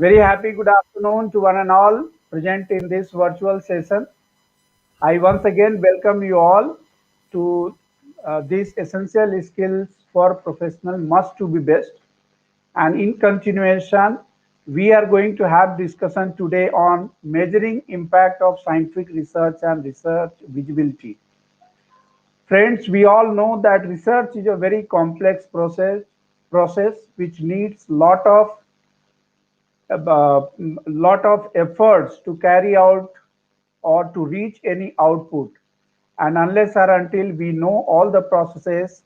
Very happy good afternoon to one and all present in this virtual session. I once again welcome you all to these essential skills for professional must to be best. And in continuation, we are going to have discussion today on measuring impact of scientific research and research visibility. Friends, we all know that research is a very complex process which needs lot of efforts to carry out or to reach any output. And unless or until we know all the processes,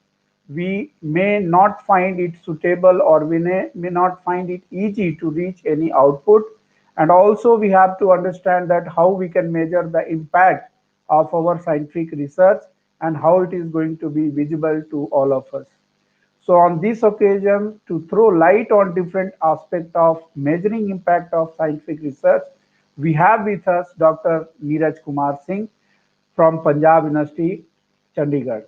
we may not find it suitable or may not find it easy to reach any output. And also we have to understand that how we can measure the impact of our scientific research and how it is going to be visible to all of us. So on this occasion, to throw light on different aspects of measuring impact of scientific research, we have with us Dr. Neeraj Kumar Singh from Punjab University, Chandigarh.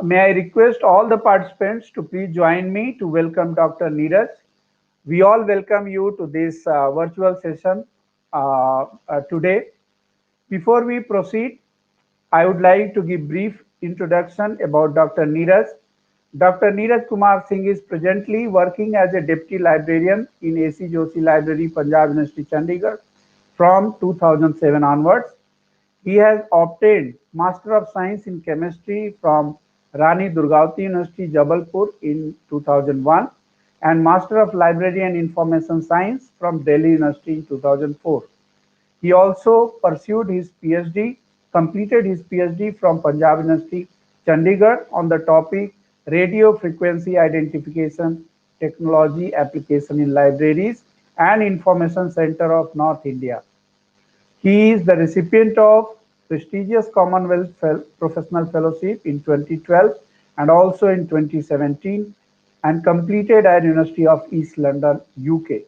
May I request all the participants to please join me to welcome Dr. Neeraj. We all welcome you to this virtual session today. Before we proceed, I would like to give brief introduction about Dr. Neeraj. Dr. Neeraj Kumar Singh is presently working as a deputy librarian in AC Joshi Library, Punjab University, Chandigarh from 2007 onwards. He has obtained Master of Science in Chemistry from Rani Durgavati University, Jabalpur in 2001 and Master of Library and Information Science from Delhi University in 2004. He also pursued his PhD, completed his PhD from Punjab University, Chandigarh on the topic Radio Frequency Identification Technology Application in Libraries and Information Center of North India. He is the recipient of prestigious Commonwealth Professional Fellowship in 2012 and also in 2017 and completed at University of East London, UK.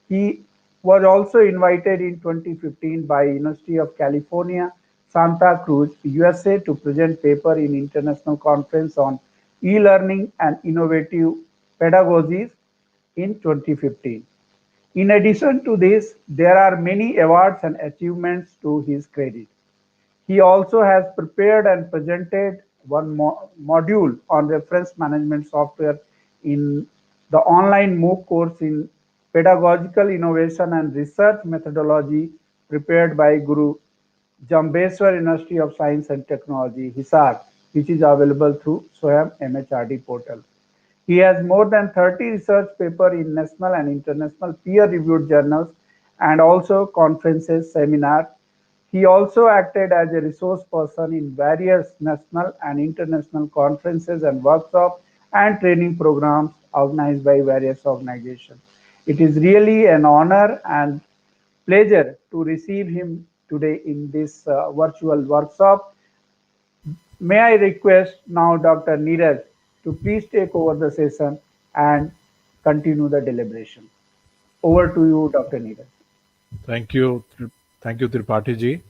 He was also invited in 2015 by University of California, Santa Cruz, USA to present paper in International Conference on E-Learning and Innovative Pedagogies in 2015. In addition to this, there are many awards and achievements to his credit. He also has prepared and presented one module on reference management software in the online MOOC course in Pedagogical Innovation and Research Methodology prepared by Guru Jambeswar University of Science and Technology, Hisar, which is available through SWAYAM MHRD portal. He has more than 30 research papers in national and international peer-reviewed journals and also conferences, seminars. He also acted as a resource person in various national and international conferences and workshops and training programs organized by various organizations. It is really an honor and pleasure to receive him today in this virtual workshop. May I request now Dr. Neeraj to please take over the session and continue the deliberation. Over to you, Dr. Neeraj. Thank you. Thank you, Tripathi ji,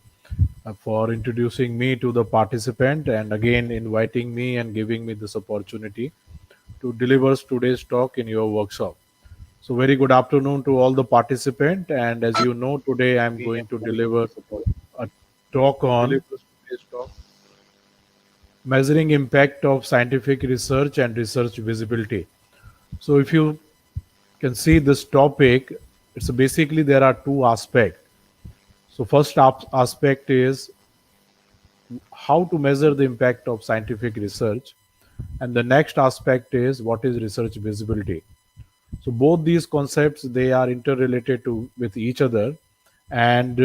for introducing me to the participant and again inviting me and giving me this opportunity to deliver today's talk in your workshop. So, very good afternoon to all the participants. And as you know, today I'm going to deliver a talk on measuring impact of scientific research and research visibility. So, if you can see this topic, it's basically there are two aspects. So, first aspect is how to measure the impact of scientific research, and the next aspect is what is research visibility. So both these concepts, they are interrelated to with each other. And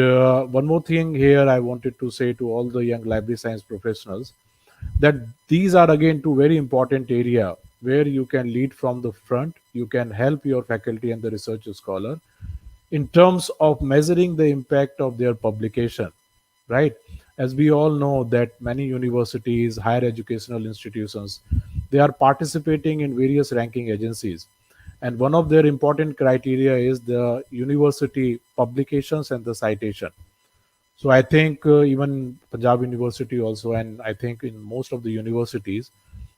one more thing here I wanted to say to all the young library science professionals, that these are again two very important area where you can lead from the front, you can help your faculty and the research scholar in terms of measuring the impact of their publication, right? As we all know that many universities, higher educational institutions, they are participating in various ranking agencies, and one of their important criteria is the university publications and the citation. So I think even Punjab University also, and I think in most of the universities,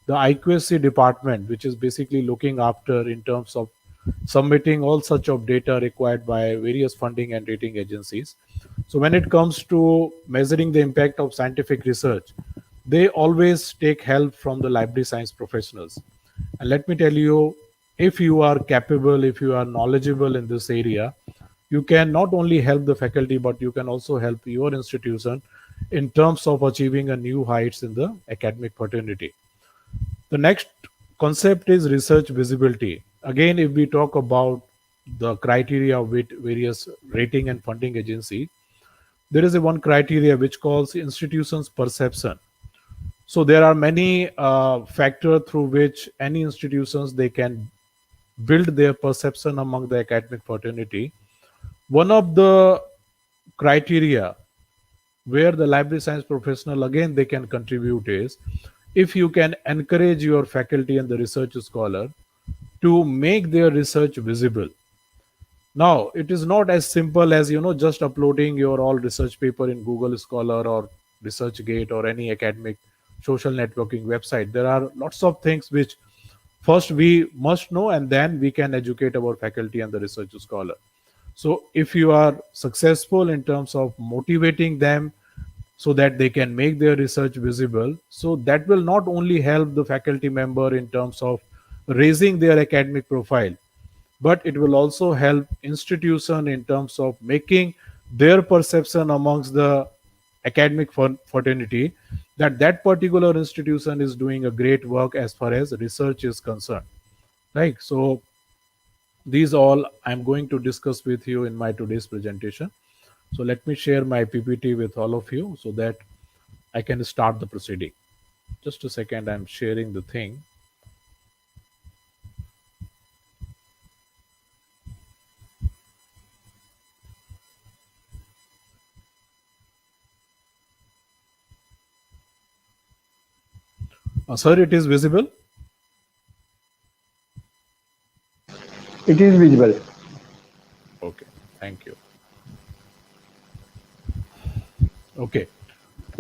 the IQSC department, which is basically looking after in terms of submitting all such of data required by various funding and rating agencies. So when it comes to measuring the impact of scientific research, they always take help from the library science professionals. And let me tell you, if you are capable, if you are knowledgeable in this area, you can not only help the faculty, but you can also help your institution in terms of achieving a new heights in the academic fraternity. The next concept is research visibility. Again, if we talk about the criteria with various rating and funding agency, there is a one criteria which calls institutions perception. So there are many factors through which any institutions they can build their perception among the academic fraternity. One of the criteria where the library science professional again they can contribute is if you can encourage your faculty and the research scholar to make their research visible. Now it is not as simple as just uploading your all research paper in Google Scholar or ResearchGate or any academic social networking website. There are lots of things which first we must know, and then we can educate our faculty and the research scholar. So if you are successful in terms of motivating them so that they can make their research visible, so that will not only help the faculty member in terms of raising their academic profile, but it will also help institution in terms of making their perception amongst the academic fraternity that that particular institution is doing a great work as far as research is concerned, right? So these all I'm going to discuss with you in my today's presentation. So let me share my PPT with all of you so that I can start the proceeding. Just a second, I'm sharing the thing. Sir, it is visible? It is visible. Okay, thank you. Okay,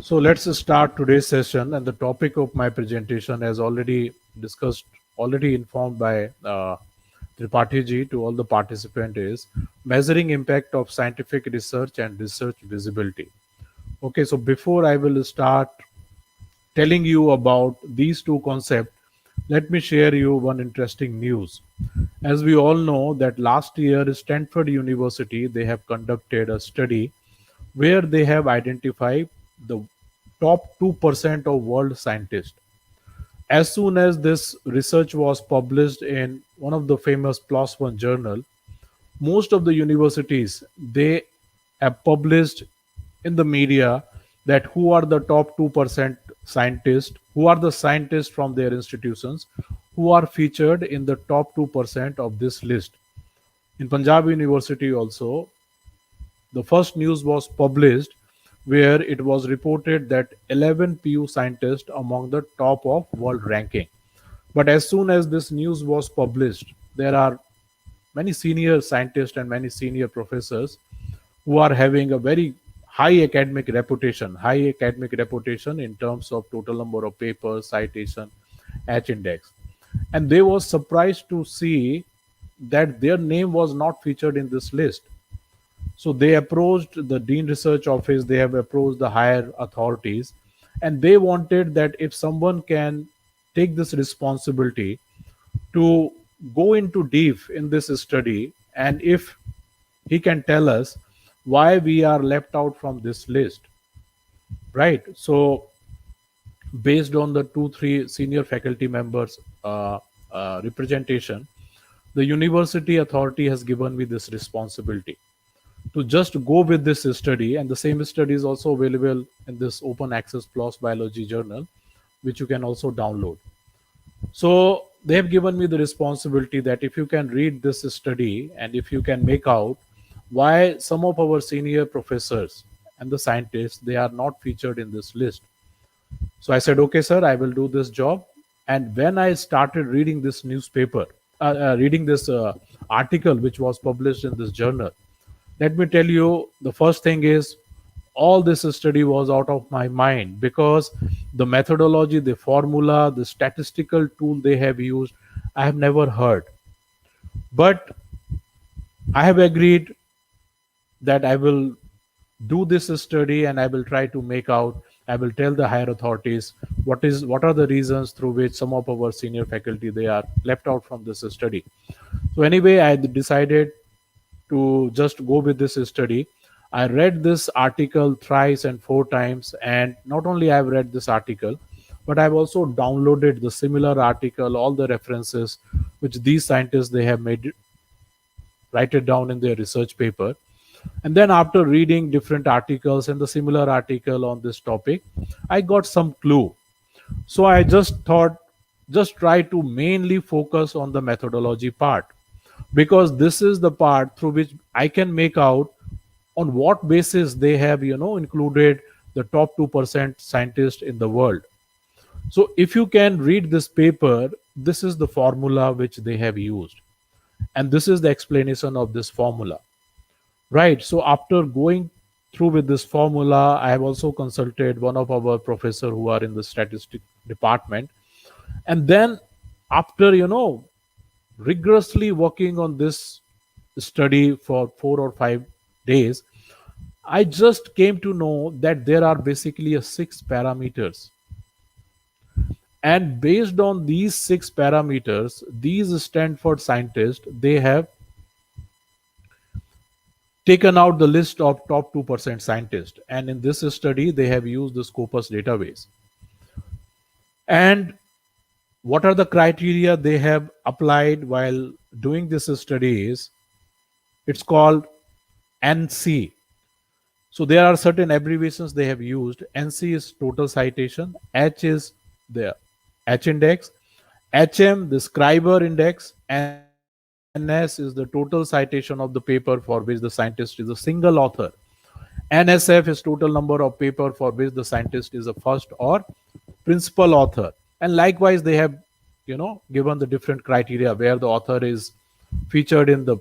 so let's start today's session. And the topic of my presentation, as already discussed, already informed by Tripathi ji to all the participant, is measuring impact of scientific research and research visibility. Okay, so before I will start telling you about these two concepts, let me share you one interesting news. As we all know that last year Stanford University they have conducted a study where they have identified the top 2% of world scientists. As soon as this research was published in one of the famous PLOS One journal, most of the universities they have published in the media that who are the top 2% scientists, who are the scientists from their institutions who are featured in the top 2% of this list. In Punjab University also, the first news was published where it was reported that 11 PU scientists among the top of world ranking. But as soon as this news was published, there are many senior scientists and many senior professors who are having a very high academic reputation in terms of total number of papers, citation, H index. And they were surprised to see that their name was not featured in this list. So they approached the Dean Research Office, they have approached the higher authorities, and they wanted that if someone can take this responsibility to go into deep in this study, and if he can tell us why we are left out from this list, right? So based on the 2 3 senior faculty members representation, the university authority has given me this responsibility to just go with this study, and the same study is also available in this open access PLOS biology journal, which you can also download. So they have given me the responsibility that if you can read this study and if you can make out why some of our senior professors and the scientists they are not featured in this list. So I said, okay, sir, I will do this job. And when I started reading this newspaper, reading this article which was published in this journal, let me tell you, the first thing is all this study was out of my mind because the methodology, the formula, the statistical tool they have used, I have never heard. But I have agreed that I will do this study and I will try to make out, I will tell the higher authorities what are the reasons through which some of our senior faculty they are left out from this study. So anyway, I decided to just go with this study. I read this article thrice and four times, and not only I've read this article, but I've also downloaded the similar article, all the references which these scientists they have made, write it down in their research paper. And then after reading different articles and the similar article on this topic, I got some clue. So I just thought, just try to mainly focus on the methodology part, because this is the part through which I can make out on what basis they have, included the top 2% scientists in the world. So if you can read this paper, this is the formula which they have used. And this is the explanation of this formula. Right. So after going through with this formula, I have also consulted one of our professor who are in the statistic department. And then after, rigorously working on this study for 4 or 5 days, I just came to know that there are basically six parameters. And based on these six parameters, these Stanford scientists, they have taken out the list of top 2% scientists. And in this study, they have used the Scopus database. And what are the criteria they have applied while doing this study is, it's called NC. So there are certain abbreviations they have used. NC is total citation, H is the H index, HM the Scriber index, NS is the total citation of the paper for which the scientist is a single author. NSF is total number of paper for which the scientist is a first or principal author. And likewise, they have, given the different criteria where the author is featured in the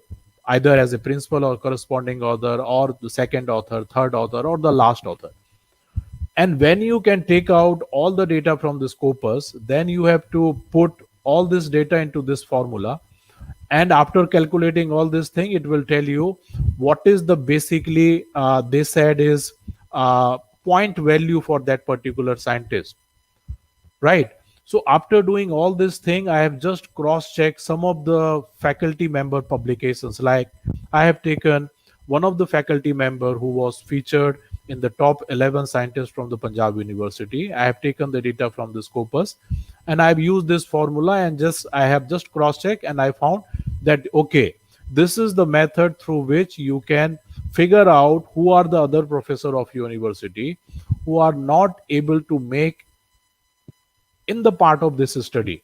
either as a principal or corresponding author, or the second author, third author, or the last author. And when you can take out all the data from the Scopus, then you have to put all this data into this formula. And after calculating all this thing, it will tell you what is the basically they said is point value for that particular scientist, right? So after doing all this thing, I have just cross checked some of the faculty member publications. Like I have taken one of the faculty member who was featured in the top 11 scientists from the Punjab University. I have taken the data from the Scopus, and I've used this formula, and just I have just cross checked, and I found that okay, this is the method through which you can figure out who are the other professor of university who are not able to make in the part of this study.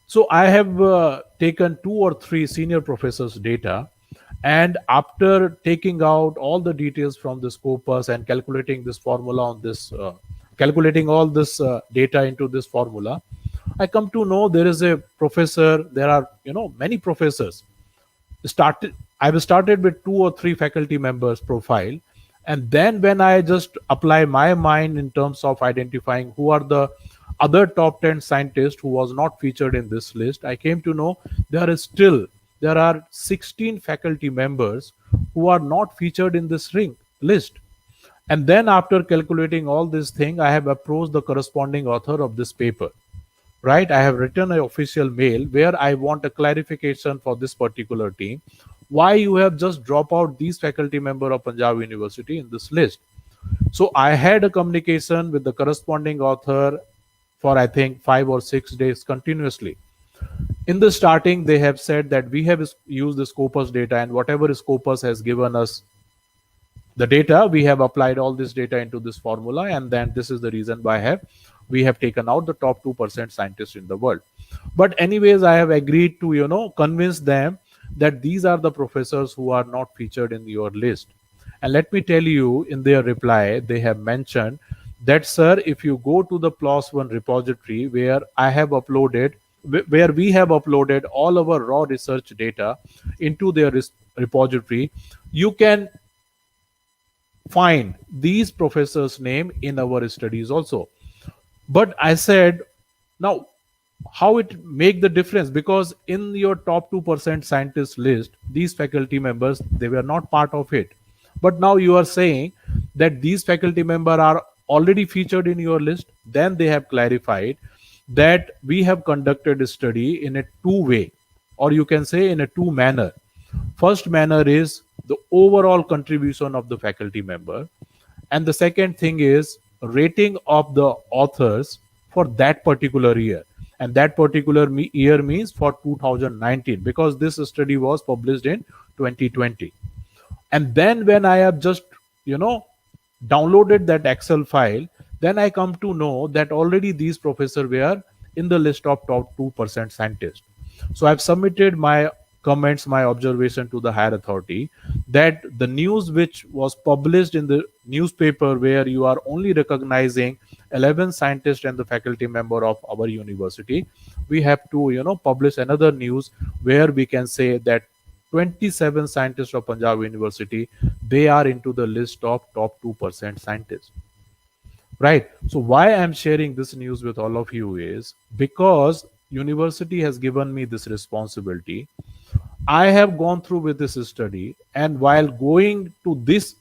So I have taken two or three senior professors data, and after taking out all the details from the Scopus and calculating this formula on this calculating all this data into this formula, I come to know there is a professor, there are many professors. Started I've started with two or three faculty members profile, and then when I just apply my mind in terms of identifying who are the other top 10 scientists who was not featured in this list, I came to know there are 16 faculty members who are not featured in this list. And then after calculating all this thing, I have approached the corresponding author of this paper, right? I have written an official mail where I want a clarification for this particular team, why you have just dropped out these faculty member of Punjab University in this list. So I had a communication with the corresponding author for I think 5 or 6 days continuously. In the starting, they have said that we have used the Scopus data, and whatever Scopus has given us the data, we have applied all this data into this formula, and then this is the reason why we have taken out the top 2% scientists in the world. But anyways, I have agreed to convince them that these are the professors who are not featured in your list. And let me tell you, in their reply they have mentioned that, sir, if you go to the PLOS One repository where where we have uploaded all our raw research data into their repository, you can find these professors name in our studies also. But I said, now how it make the difference, because in your top 2% scientist list these faculty members, they were not part of it, but now you are saying that these faculty members are already featured in your list. Then they have clarified that we have conducted a study in a two way, or you can say in a two manner. First manner is the overall contribution of the faculty member, and the second thing is rating of the authors for that particular year. And that particular year means for 2019, because this study was published in 2020. And then when I have just, you know, downloaded that Excel file, then I come to know that already these professors were in the list of top 2% scientists. So I've submitted my comments, my observation to the higher authority, that the news which was published in the newspaper, where you are only recognizing 11 scientists and the faculty member of our university, we have to, you know, publish another news where we can say that 27 scientists of Punjab University, they are into the list of top 2% scientists. Right. So why I'm sharing this news with all of you is because university has given me this responsibility. I have gone through with this study, and while going to this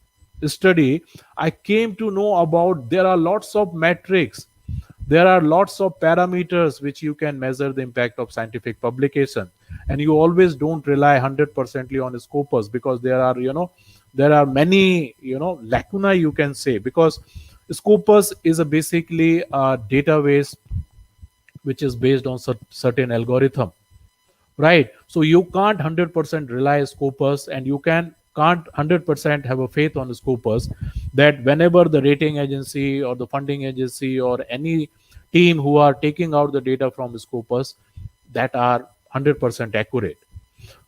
study, I came to know about there are lots of metrics, there are lots of parameters which you can measure the impact of scientific publication, and you always don't rely 100% on Scopus, because there are, you know, there are many, you know, lacuna you can say, because Scopus is a basically a database which is based on certain algorithm, right? So you can't 100% rely Scopus, and you can't 100% have a faith on Scopus that whenever the rating agency or the funding agency or any team who are taking out the data from Scopus, that are 100% accurate.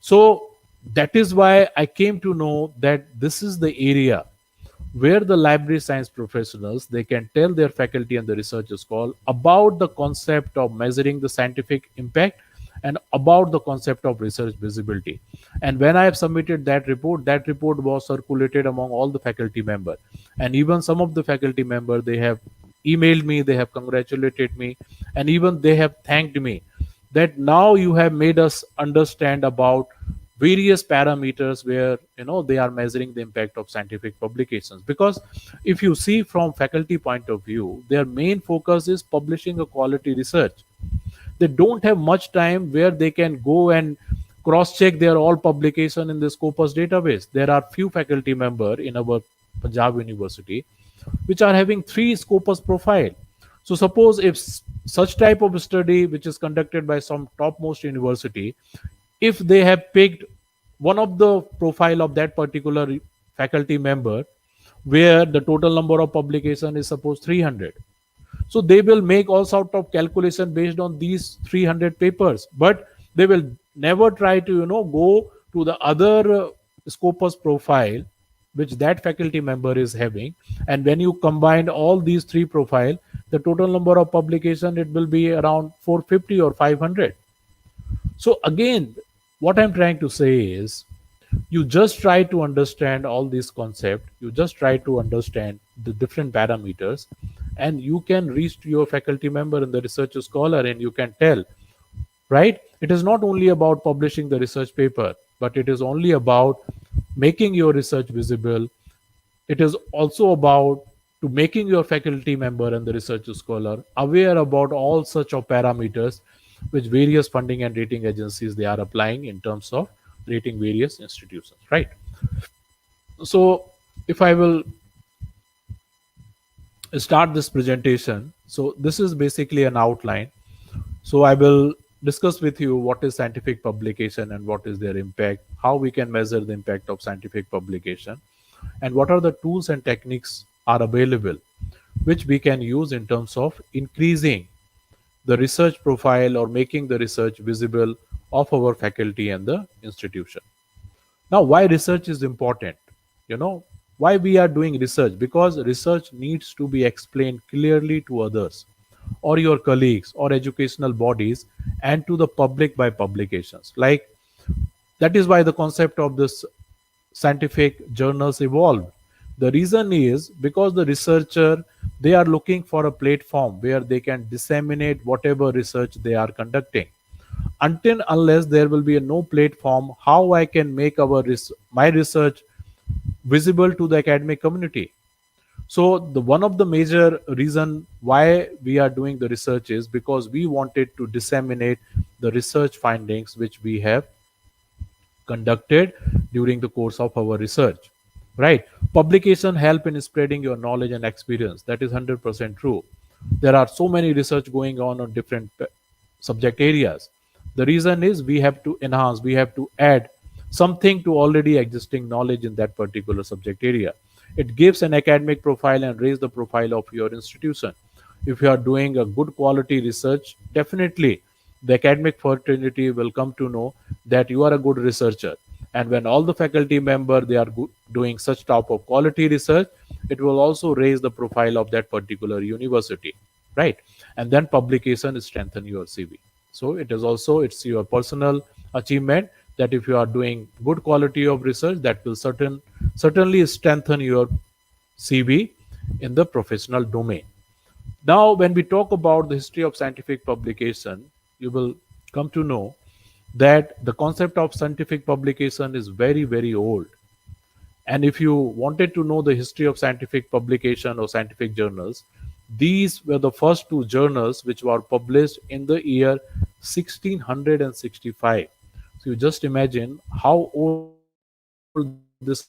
So that is why I came to know that this is the area where the library science professionals, they can tell their faculty and the researchers call about the concept of measuring the scientific impact and about the concept of research visibility. And when I have submitted that report was circulated among all the faculty members, and even some of the faculty members, they have emailed me, they have congratulated me, and even they have thanked me that now you have made us understand about various parameters where, you know, they are measuring the impact of scientific publications. Because if you see from faculty point of view, their main focus is publishing a quality research. They don't have much time where they can go and cross check their all publication in the Scopus database. There are few faculty member in our Punjab University which are having 3 Scopus profile. So suppose if such type of study which is conducted by some topmost university, if they have picked one of the profile of that particular faculty member where the total number of publication is suppose 300, so they will make all sort of calculation based on these 300 papers, but they will never try to, you know, go to the other Scopus profile which that faculty member is having. And when you combine all these three profile, the total number of publication, it will be around 450 or 500. So again, what I'm trying to say is, you just try to understand all these concepts, you just try to understand the different parameters, and you can reach to your faculty member and the research scholar, and you can tell, right? It is not only about publishing the research paper, but it is only about making your research visible. It is also about to making your faculty member and the research scholar aware about all such of parameters which various funding and rating agencies they are applying in terms of rating various institutions, right? So if I will start this presentation, so this is basically an outline. So I will discuss with you what is scientific publication and what is their impact, how we can measure the impact of scientific publication, and what are the tools and techniques are available which we can use in terms of increasing the research profile or making the research visible of our faculty and the institution. Now, why research is important? You know, why we are doing research? Because research needs to be explained clearly to others or your colleagues or educational bodies and to the public by publications. Like, that is why the concept of this scientific journals evolved. The reason is because the researcher, They are looking for a platform where they can disseminate whatever research they are conducting. Until unless there will be a no platform, how I can make my research visible to the academic community? So the one of the major reason why we are doing the research is because we wanted to disseminate the research findings which we have conducted during the course of our research, right? Publication help in spreading your knowledge and experience. That is 100% true. There are so many research going on different subject areas. The reason is we have to enhance, we have to add something to already existing knowledge in that particular subject area. It gives an academic profile and raise the profile of your institution. If you are doing a good quality research, definitely the academic fraternity will come to know that you are a good researcher. And when all the faculty member they are doing such type of quality research, it will also raise the profile of that particular university, right? And then publication strengthen your CV. So it is also, it's your personal achievement that if you are doing good quality of research, that will certainly strengthen your CV in the professional domain. Now, when we talk about the history of scientific publication, you will come to know that the concept of scientific publication is very, very old. And if you wanted to know the history of scientific publication or scientific journals, these were the first two journals which were published in the year 1665. So you just imagine how old this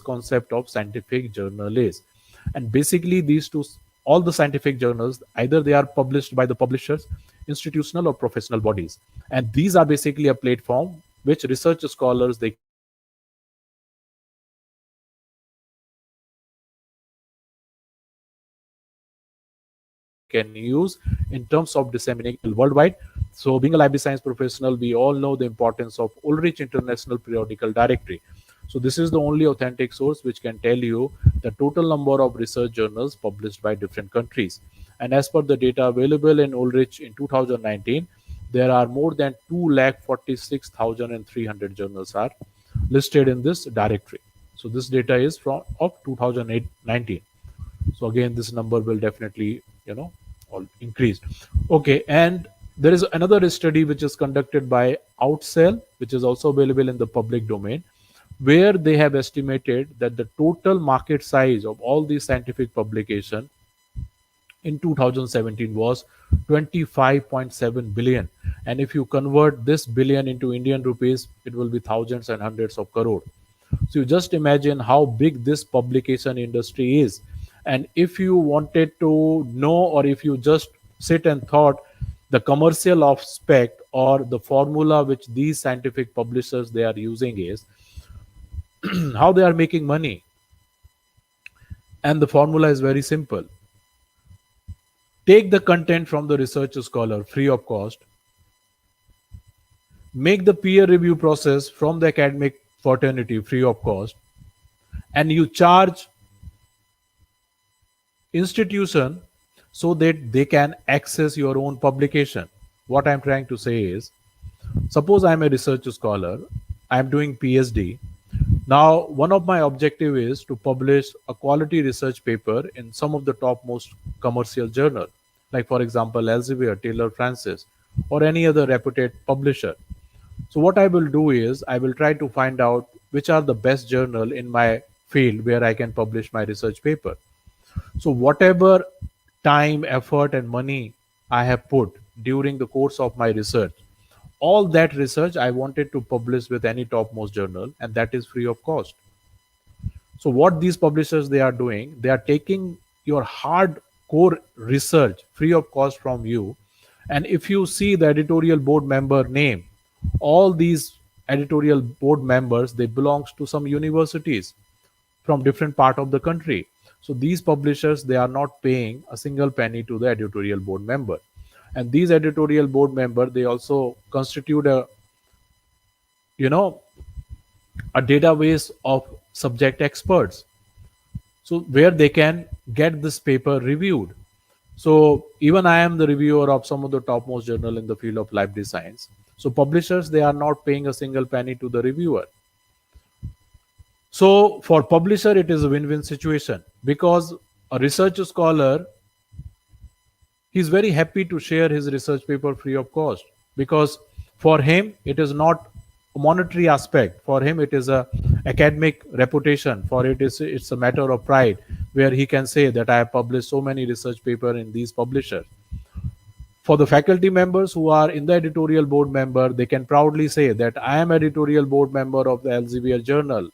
concept of scientific journal is. And basically, all the scientific journals, either they are published by the publishers, institutional or professional bodies. And these are basically a platform which research scholars they can use in terms of disseminating their research. So being a library science professional, we all know the importance of library worldwide. So being a library science professional, we all know the importance of Ulrich International Periodical Directory. So this is the only authentic source which can tell you the total number of research journals published by different countries. And as per the data available in Ulrich in 2019, there are more than 2,46,300 journals are listed in this directory. So this data is from of 2019. So again, this number will definitely, all increase. Okay, and there is another study which is conducted by Outsell, which is also available in the public domain, where they have estimated that the total market size of all these scientific publication in 2017 was 25.7 billion. And if you convert this billion into Indian rupees, it will be thousands and hundreds of crore. So you just imagine how big this publication industry is. And if you wanted to know, or if you just sit and thought the commercial aspect or the formula which these scientific publishers they are using is how they are making money. And the formula is very simple. Take the content from the research scholar free of cost, make the peer review process from the academic fraternity free of cost, and you charge institution so that they can access your own publication. What I'm trying to say is, suppose I'm a research scholar, I'm doing PhD. Now, one of my objective is to publish a quality research paper in some of the topmost commercial journal, like for example Elsevier, Taylor Francis, or any other reputed publisher. So what I will do is I will try to find out which are the best journal in my field where I can publish my research paper. So whatever time, effort, and money I have put during the course of my research, all that research I wanted to publish with any topmost journal, and that is free of cost. So what these publishers they are doing, they are taking your hardcore research free of cost from you. And if you see the editorial board member name, all these editorial board members they belongs to some universities from different part of the country. So these publishers they are not paying a single penny to the editorial board member. And these editorial board member they also constitute you know a database of subject experts, so where they can get this paper reviewed. So even I am the reviewer of some of the topmost journal in the field of library science. So publishers they are not paying a single penny to the reviewer. So for publisher it is a win-win situation, because a research scholar, he's very happy to share his research paper free of cost, because for him it is not a monetary aspect. For him it is a academic reputation. For it's a matter of pride, where he can say that I have published so many research paper in these publishers. For the faculty members who are in the editorial board member, they can proudly say that I am editorial board member of the Elsevier Journal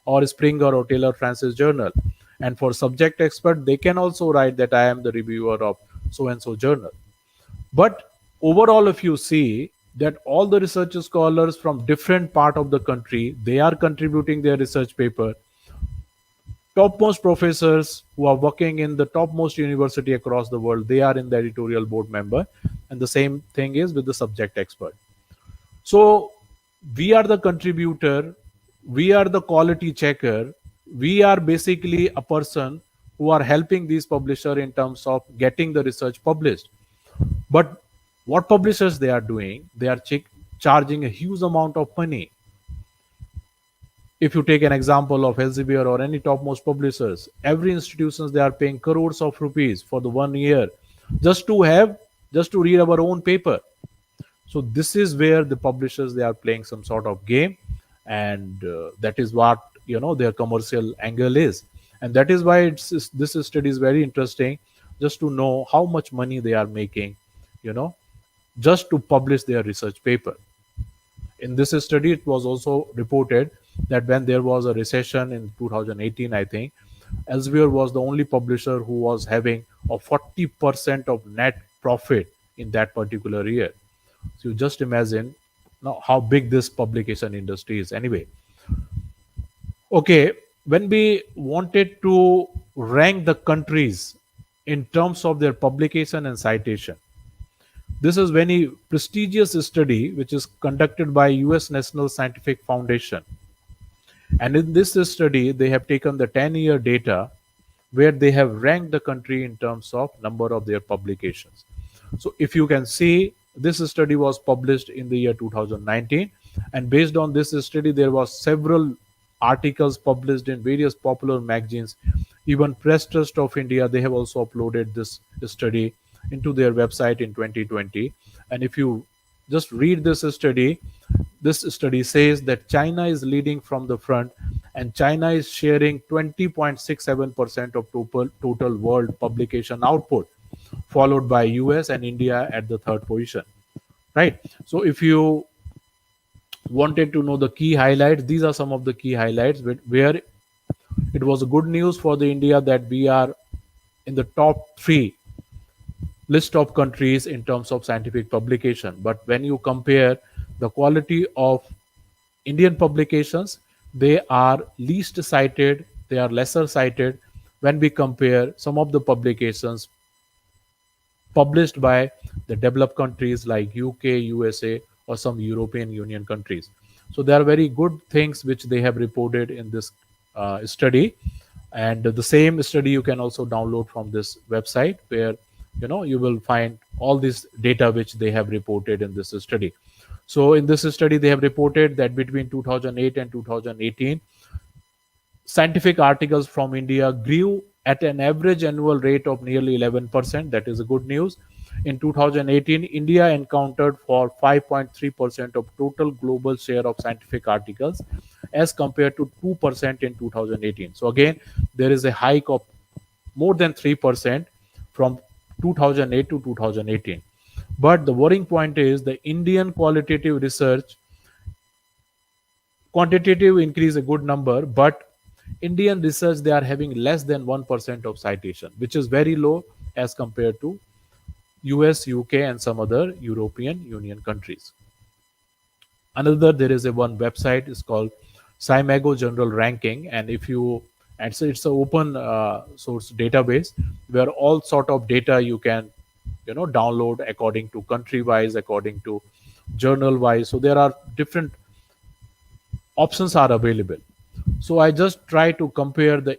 or Springer or Taylor Francis Journal. And for subject expert, they can also write that I am the reviewer of so and so journal. But overall, if you see that all the research scholars from different part of the country, they are contributing their research paper. Topmost professors who are working in the topmost university across the world, they are in the editorial board member, and the same thing is with the subject expert. So we are the contributor, we are the quality checker, we are basically a person who are helping these publisher in terms of getting the research published. But what publishers they are doing, they are charging a huge amount of money. If you take an example of Elsevier or any topmost publishers, every institutions they are paying crores of rupees for the 1 year just to have, just to read our own paper. So this is where the publishers they are playing some sort of game, and that is what their commercial angle is, and that is why this study is very interesting, just to know how much money they are making, you know, just to publish their research paper. In this study, it was also reported that when there was a recession in 2018, I think, Elsevier was the only publisher who was having a 40% of net profit in that particular year. So you just imagine now how big this publication industry is. Anyway, okay, when we wanted to rank the countries in terms of their publication and citation, this is very prestigious study which is conducted by US National Scientific Foundation. And in this study, they have taken the 10-year data where they have ranked the country in terms of number of their publications. So if you can see, this study was published in the year 2019, and based on this study, there was several articles published in various popular magazines. Even Press Trust of India, they have also uploaded this study into their website in 2020. And if you just read this study says that China is leading from the front, and China is sharing 20.67% of total world publication output, followed by US and India at the third position. Right. So if you wanted to know the key highlights, these are some of the key highlights where it was a good news for the India that we are in the top 3 list of countries in terms of scientific publication. But when you compare the quality of Indian publications, they are least cited, they are lesser cited when we compare some of the publications published by the developed countries like UK, USA, or some European Union countries. So there are very good things which they have reported in this study, and the same study you can also download from this website, where you will find all this data which they have reported in this study. So in this study, they have reported that between 2008 and 2018, scientific articles from India grew at an average annual rate of nearly 11%. That is a good news. In 2018, India encountered for 5.3% of total global share of scientific articles, as compared to 2% in 2018. So again, there is a hike of more than 3% from 2008 to 2018. But the worrying point is the Indian qualitative research, quantitative increase a good number, but Indian research, they are having less than 1% of citation, which is very low as compared to US, UK, and some other European Union countries. Another, there is a one website is called Scimago General Ranking, and if you, and so it's an open source database where all sort of data you can download according to country wise, according to journal wise. So there are different options are available. So I just try to compare the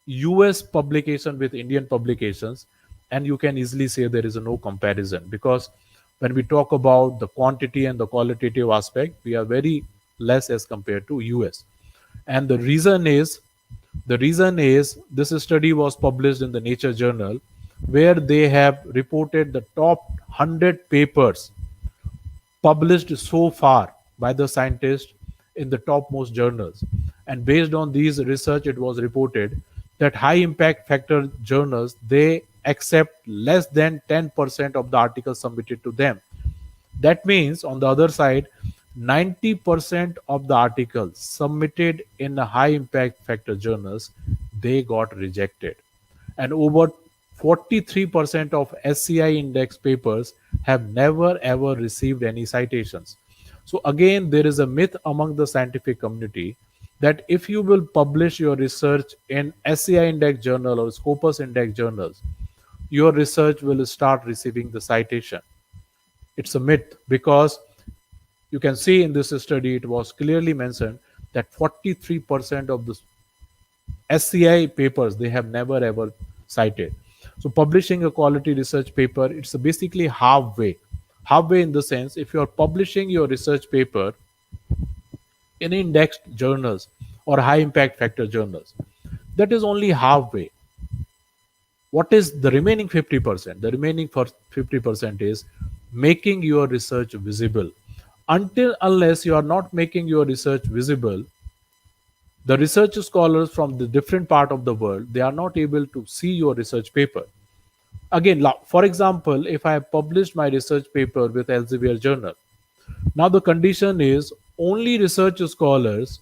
US publication with Indian publications, and you can easily say there is no comparison, because when we talk about the quantity and the qualitative aspect, we are very less as compared to US. And the reason is The reason is this study was published in the Nature Journal, where they have reported the top 100 papers published so far by the scientists in the topmost journals. And based on these research, it was reported that high impact factor journals, they accept less than 10% of the articles submitted to them. That means, on the other side, 90% of the articles submitted in the high impact factor journals, they got rejected. And over 43% of SCI index papers have never ever received any citations. So again, there is a myth among the scientific community that if you will publish your research in SCI index journal or Scopus index journals, your research will start receiving the citation. It's a myth, because you can see in this study it was clearly mentioned that 43% of the SCI papers they have never ever cited. So publishing a quality research paper, it's basically halfway. Halfway in the sense, if you are publishing your research paper in indexed journals or high impact factor journals, that is only halfway. What is the remaining 50%? The remaining 50% is making your research visible. Until unless you are not making your research visible, the research scholars from the different part of the world, they are not able to see your research paper. Again, for example, if I have published my research paper with Elsevier journal, now the condition is only research scholars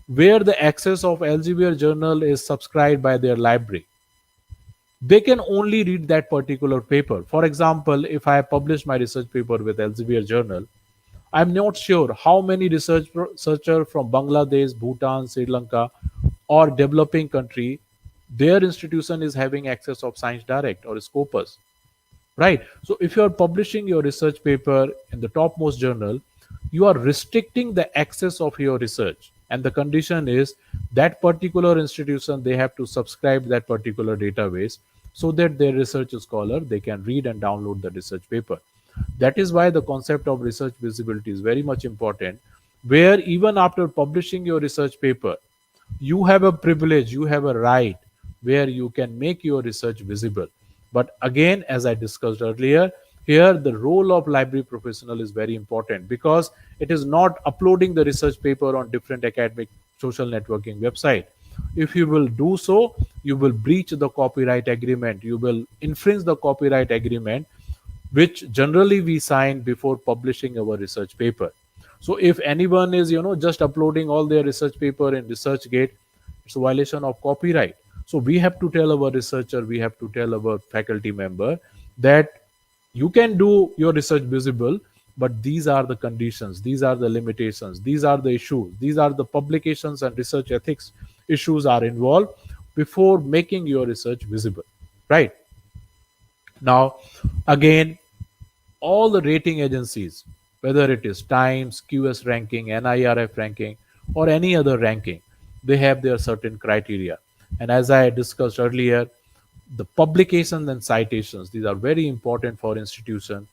where the access of Elsevier journal is subscribed by their library, they can only read that particular paper. For example, if I publish my research paper with Elsevier journal, I'm not sure how many researcher from Bangladesh, Bhutan, Sri Lanka, or developing country, their institution is having access of Science Direct or Scopus, right? So if you are publishing your research paper in the topmost journal, you are restricting the access of your research, and the condition is that particular institution, they have to subscribe that particular database so that their research scholar, they can read and download the research paper. That is why the concept of research visibility is very much important, where even after publishing your research paper, you have a privilege, you have a right where you can make your research visible. But again, as I discussed earlier, here the role of library professional is very important, because it is not uploading the research paper on different academic social networking website. If you will do so, you will breach the copyright agreement, you will infringe the copyright agreement which generally we sign before publishing our research paper. So if anyone is just uploading all their research paper in ResearchGate, it's a violation of copyright. So we have to tell our researcher, we have to tell our faculty member that you can do your research visible, but these are the conditions, these are the limitations, these are the issues, these are the publications and research ethics issues are involved before making your research visible, right? Now, again, all the rating agencies, whether it is Times, QS ranking, NIRF ranking, or any other ranking, they have their certain criteria. And as I discussed earlier, the publications and citations, these are very important for institution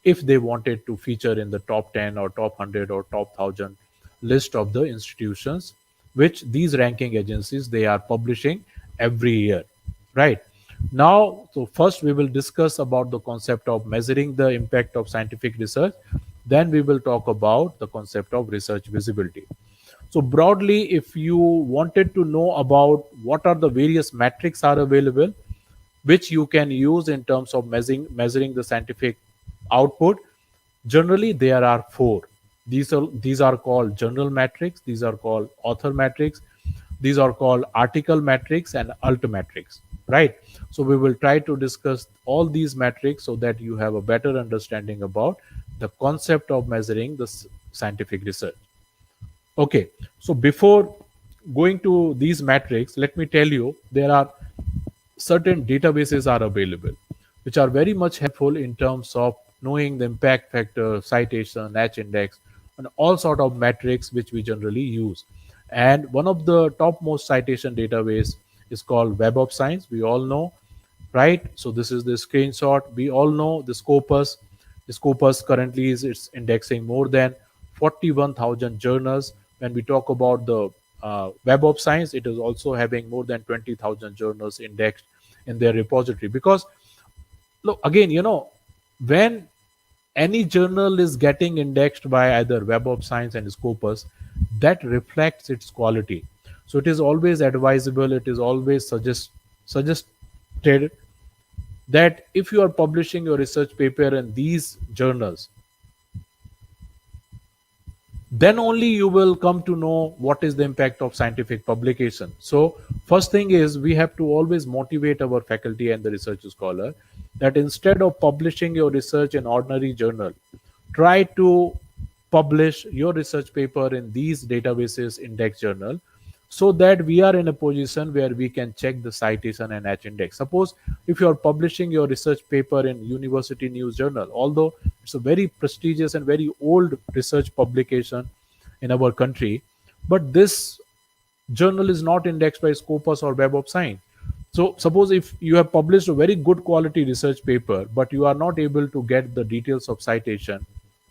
if they wanted to feature in the top 10 or top 100 or top 1000 list of the institutions which these ranking agencies they are publishing every year, right? Now, so first we will discuss about the concept of measuring the impact of scientific research. Then we will talk about the concept of research visibility. So broadly, if you wanted to know about what are the various metrics are available, which you can use in terms of measuring the scientific output, generally there are four. These are called journal metrics, these are called author metrics, these are called article metrics and alt metrics, right? So we will try to discuss all these metrics so that you have a better understanding about the concept of measuring the scientific research. Okay, so before going to these metrics, let me tell you there are certain databases are available which are very much helpful in terms of knowing the impact factor, citation, H index, and all sort of metrics which we generally use. And one of the topmost citation database is called Web of Science. We all know, right? So this is the screenshot. We all know the Scopus. The Scopus currently is it's indexing more than 41,000 journals. When we talk about the Web of Science, it is also having more than 20,000 journals indexed in their repository. Because look again, when any journal is getting indexed by either Web of Science and Scopus, that reflects its quality. So it is always advisable, it is always suggested that if you are publishing your research paper in these journals, then only you will come to know what is the impact of scientific publication. So first thing is, we have to always motivate our faculty and the research scholar that instead of publishing your research in ordinary journal, try to publish your research paper in these databases index journal, so that we are in a position where we can check the citation and H index. Suppose if you are publishing your research paper in University News Journal, although it's a very prestigious and very old research publication in our country, but this journal is not indexed by Scopus or Web of Science. So suppose if you have published a very good quality research paper, but you are not able to get the details of citation,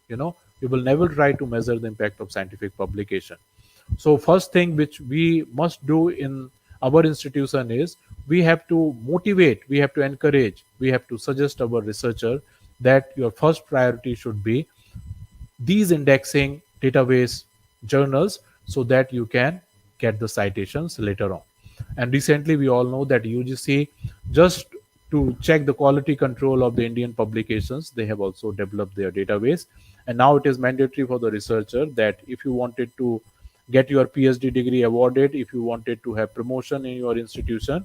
you will never try to measure the impact of scientific publication. So first thing which we must do in our institution is, we have to motivate, we have to encourage, we have to suggest our researcher that your first priority should be these indexing database journals, so that you can get the citations later on. And recently we all know that UGC, just to check the quality control of the Indian publications, they have also developed their database. And now it is mandatory for the researcher that if you wanted to get your PhD degree awarded, if you wanted to have promotion in your institution,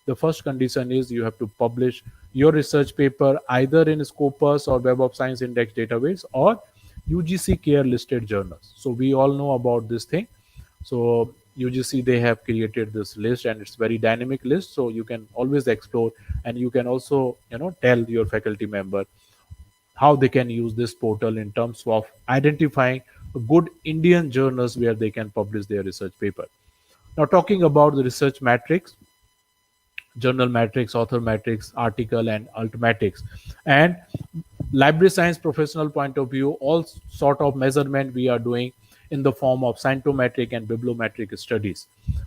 the first condition is you have to publish your research paper either in Scopus or Web of Science index database or UGC care listed journals. So we all know about this thing. So UGC, they have created this list, and it's very dynamic list, so you can always explore, and you can also tell your faculty member how they can use this portal in terms of identifying good Indian journals where they can publish their research paper. Now, talking about the research matrix, journal matrix, author matrix, article, and alt matrix, and library science professional point of view, all sort of measurement we are doing in the form of scientometric and bibliometric studies.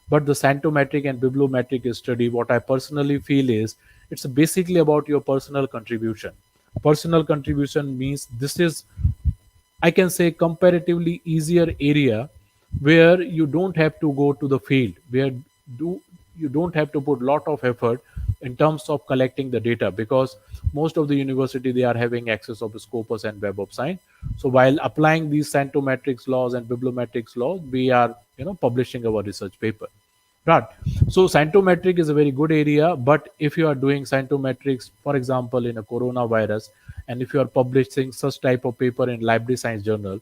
But the scientometric and bibliometric study, what I personally feel is, it's basically about your personal contribution. Personal contribution means this is, I can say, comparatively easier area where you don't have to go to the field, where do you don't have to put lot of effort in terms of collecting the data, because most of the university, they are having access of Scopus and Web of Science. So while applying these scientometrics laws and bibliometrics laws, we are publishing our research paper. Right. So scientometric is a very good area, but if you are doing scientometrics, for example, in a coronavirus, and if you are publishing such type of paper in library science journal,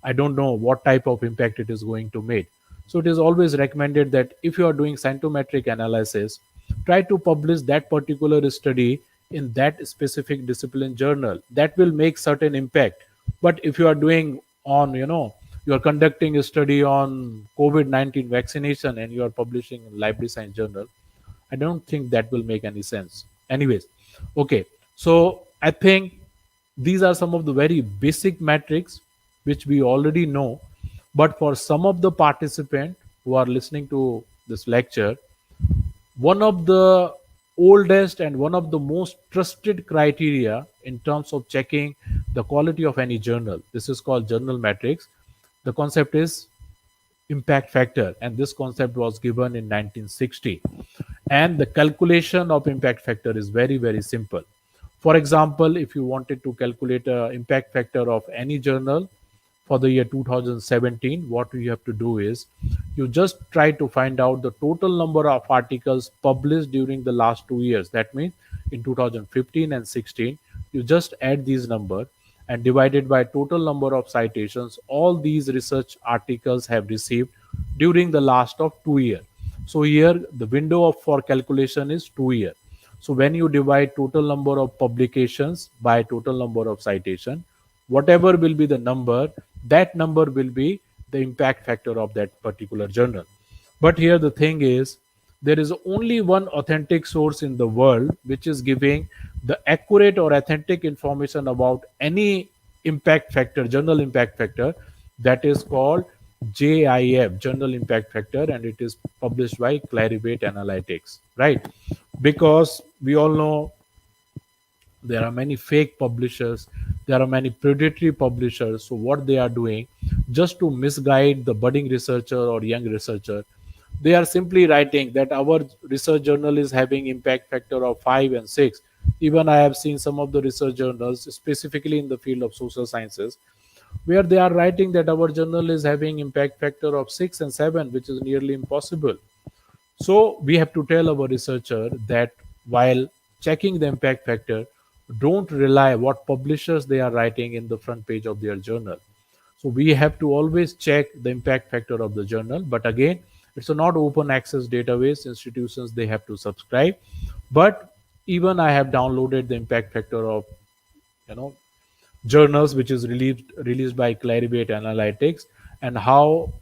I don't know what type of impact it is going to make. So it is always recommended that if you are doing scientometric analysis, try to publish that particular study in that specific discipline journal. That will make certain impact. But if you are doing on, you are conducting a study on COVID-19 vaccination and you are publishing in library science journal, I don't think that will make any sense. Anyways, okay. So I think these are some of the very basic metrics which we already know. But for some of the participants who are listening to this lecture, one of the oldest and one of the most trusted criteria in terms of checking the quality of any journal, this is called journal metrics. The concept is impact factor, and this concept was given in 1960. And the calculation of impact factor is very, very simple. For example, if you wanted to calculate a impact factor of any journal for the year 2017, what you have to do is, you just try to find out the total number of articles published during the last 2 years. That means in 2015 and 16, you just add these numbers and divided by total number of citations all these research articles have received during the last of 2 years. So here the window of for calculation is 2 years. So when you divide total number of publications by total number of citation, whatever will be the number, that number will be the impact factor of that particular journal. But here the thing is, there is only one authentic source in the world which is giving the accurate or authentic information about any impact factor, journal impact factor, that is called JIF, Journal Impact Factor, and it is published by Clarivate Analytics, right? Because we all know there are many fake publishers, there are many predatory publishers. So what they are doing, just to misguide the budding researcher or young researcher, they are simply writing that our research journal is having impact factor of 5 and 6. Even I have seen some of the research journals, specifically in the field of social sciences, where they are writing that our journal is having impact factor of 6 and 7, which is nearly impossible. So we have to tell our researcher that while checking the impact factor, don't rely what publishers they are writing in the front page of their journal. So we have to always check the impact factor of the journal. But again, it's a not open access database. Institutions they have to subscribe. But even I have downloaded the impact factor of you know journals which is released by Clarivate Analytics, and how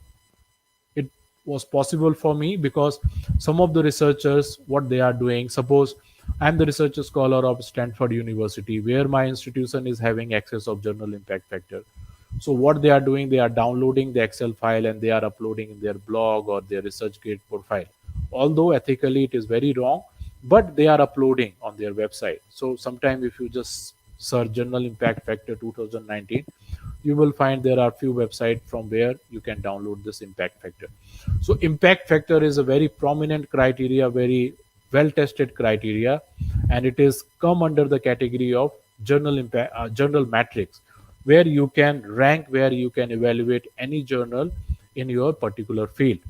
it was possible for me because some of the researchers what they are doing, suppose I'm the research scholar of Stanford University where my institution is having access of journal impact factor. So what they are doing, they are downloading the Excel file and they are uploading in their blog or their researchgate profile, although ethically it is very wrong, but they are uploading on their website. So sometime if you just search journal impact factor 2019, you will find there are few websites from where you can download this impact factor. So impact factor is a very prominent criteria, very well tested criteria, and it is come under the category of journal matrix, where you can rank, where you can evaluate any journal in your particular field.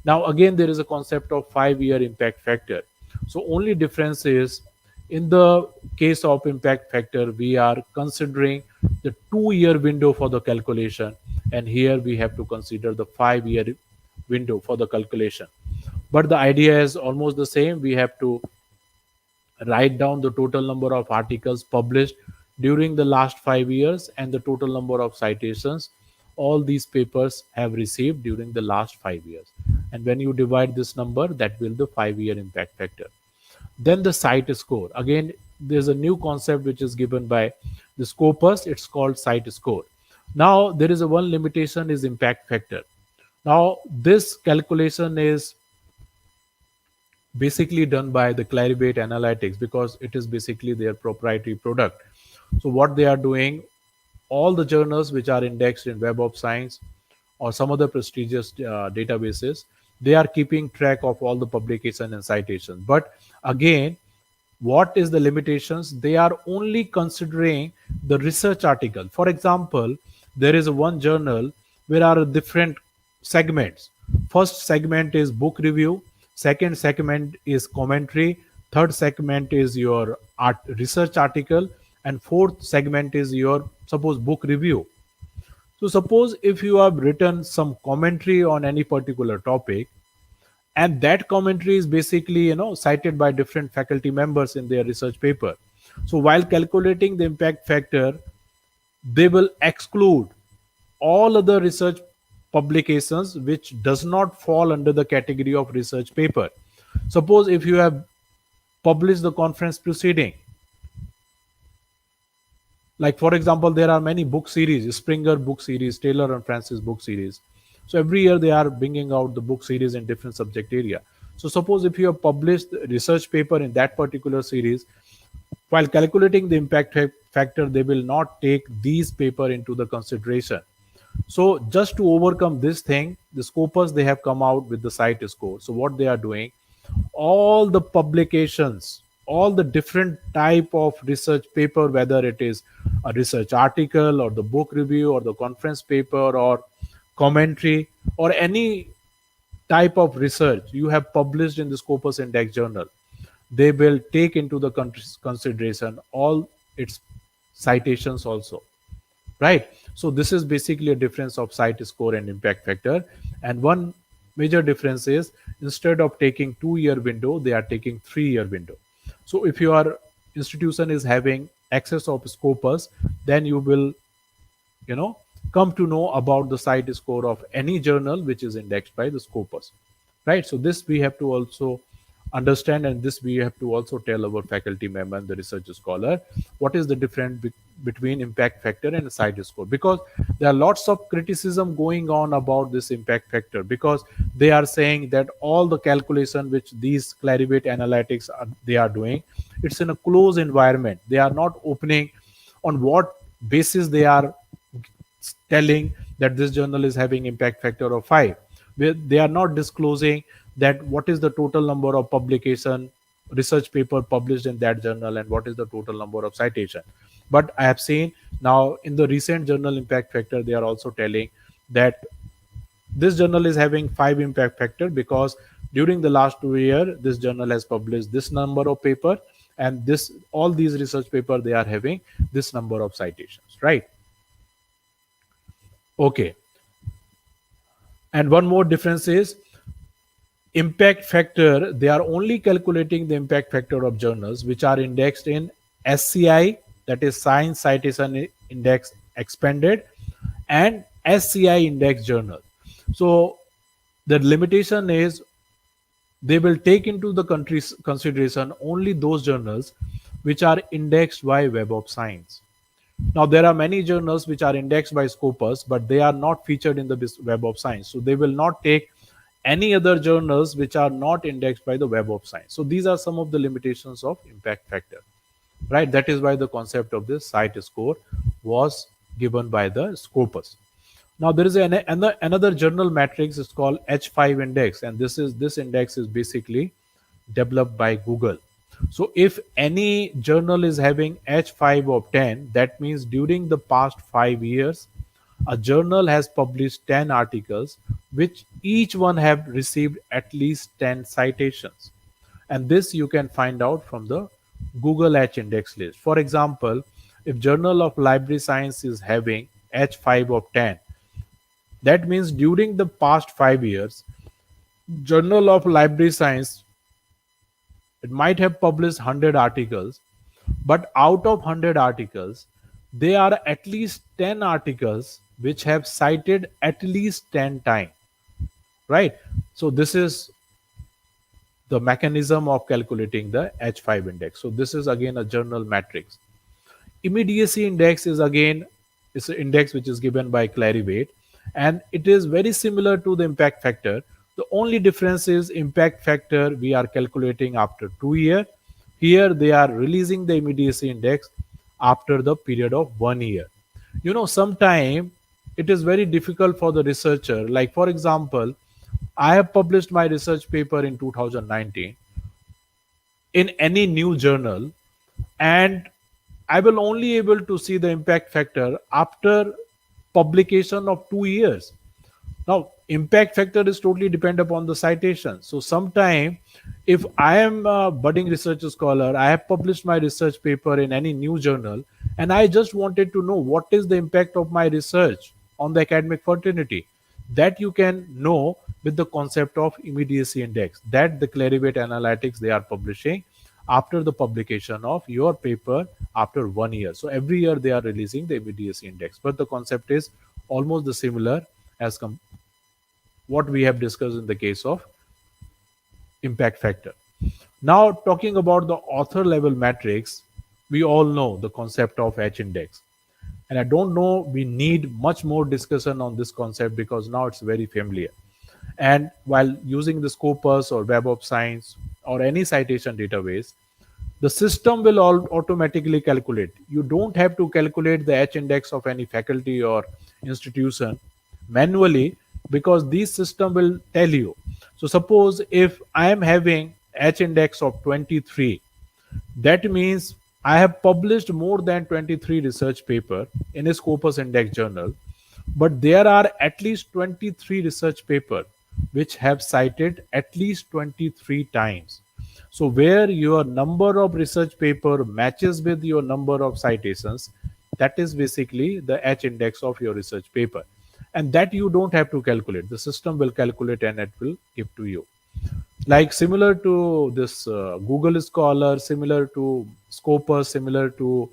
Now again there is a concept of 5-year impact factor. So only difference is, in the case of impact factor we are considering the 2-year window for the calculation, and here we have to consider the 5-year window for the calculation. But the idea is almost the same. We have to write down the total number of articles published during the last 5 years and the total number of citations all these papers have received during the last 5 years. And when you divide this number, that will the 5-year impact factor. Then the site score. Again, there's a new concept which is given by the Scopus. It's called site score. Now there is a one limitation is impact factor. Now this calculation is basically done by the Clarivate Analytics because it is basically their proprietary product. So what they are doing, all the journals which are indexed in Web of Science or some other prestigious databases, they are keeping track of all the publication and citations. But again, what is the limitations? They are only considering the research article. For example, there is a one journal where are different segments. First segment is book review, second segment is commentary, third segment is your research article, and fourth segment is your suppose book review. So suppose if you have written some commentary on any particular topic, and that commentary is basically cited by different faculty members in their research paper. So while calculating the impact factor, they will exclude all other research publications which does not fall under the category of research paper. Suppose if you have published the conference proceeding, like for example there are many book series, Springer book series, Taylor and Francis book series. So every year they are bringing out the book series in different subject area. So suppose if you have published research paper in that particular series, while calculating the impact factor they will not take these paper into the consideration. So just to overcome this thing, the Scopus they have come out with the site score. So what they are doing, all the publications, all the different type of research paper, whether it is a research article or the book review or the conference paper or commentary or any type of research you have published in the Scopus Index journal, they will take into the consideration all its citations also, right? So this is basically a difference of site score and impact factor. And one major difference is, instead of taking 2-year window, they are taking 3-year window. So if your institution is having access of Scopus, then you will you know come to know about the site score of any journal which is indexed by the Scopus, right? So this we have to also understand, and this we have to also tell our faculty member and the research scholar, what is the difference between impact factor and site score, because there are lots of criticism going on about this impact factor, because they are saying that all the calculation which these Clarivate analytics they are doing, it's in a closed environment. They are not opening on what basis they are telling that this journal is having impact factor of 5. They are not disclosing that what is the total number of publication research paper published in that journal and what is the total number of citation. But I have seen now in the recent journal impact factor, they are also telling that this journal is having 5 impact factor because during the last 2 year this journal has published this number of paper, and this all these research paper they are having this number of citations, right? Okay. And one more difference is impact factor, they are only calculating the impact factor of journals which are indexed in SCI, that is Science Citation Index Expanded, and SCI Index journal. So the limitation is they will take into the country's consideration only those journals which are indexed by Web of Science. Now, there are many journals which are indexed by Scopus, but they are not featured in the Web of Science. So, they will not take any other journals which are not indexed by the Web of Science. So, these are some of the limitations of impact factor, right? That is why the concept of this site score was given by the Scopus. Now, there is another journal matrix. It's called H5 index, and this index is basically developed by Google. So if any journal is having H5 of 10, that means during the past 5 years, a journal has published 10 articles, which each one have received at least 10 citations. And this you can find out from the Google H index list. For example, if Journal of Library Science is having H5 of 10, that means during the past 5 years, Journal of Library Science, it might have published 100 articles, but out of 100 articles, there are at least 10 articles which have cited at least 10 times, right? So this is the mechanism of calculating the H5 index. So this is again a journal matrix. Immediacy index is again is an index which is given by Clarivate, and it is very similar to the impact factor. The only difference is impact factor we are calculating after 2 years. Here they are releasing the immediacy index after the period of 1 year. Sometime it is very difficult for the researcher. Like for example, I have published my research paper in 2019 in any new journal, and I will only able to see the impact factor after publication of 2 years. Now, impact factor is totally dependent upon the citation. So, sometime if I am a budding research scholar, I have published my research paper in any new journal, and I just wanted to know what is the impact of my research on the academic fraternity. That you can know with the concept of immediacy index that the Clarivate Analytics they are publishing after the publication of your paper after 1 year. So every year they are releasing the immediacy index, but the concept is almost the similar as what we have discussed in the case of impact factor. Now, talking about the author level matrix, we all know the concept of H index. And I don't know, we need much more discussion on this concept because now it's very familiar. And while using the Scopus or Web of Science or any citation database, the system will all automatically calculate. You don't have to calculate the H index of any faculty or institution manually, because this system will tell you. So suppose if I am having H index of 23, that means I have published more than 23 research paper in a Scopus index journal, but there are at least 23 research paper which have cited at least 23 times. So where your number of research paper matches with your number of citations, that is basically the H index of your research paper. And that you don't have to calculate. The system will calculate and it will give to you. Like similar to this Google Scholar, similar to Scopus, similar to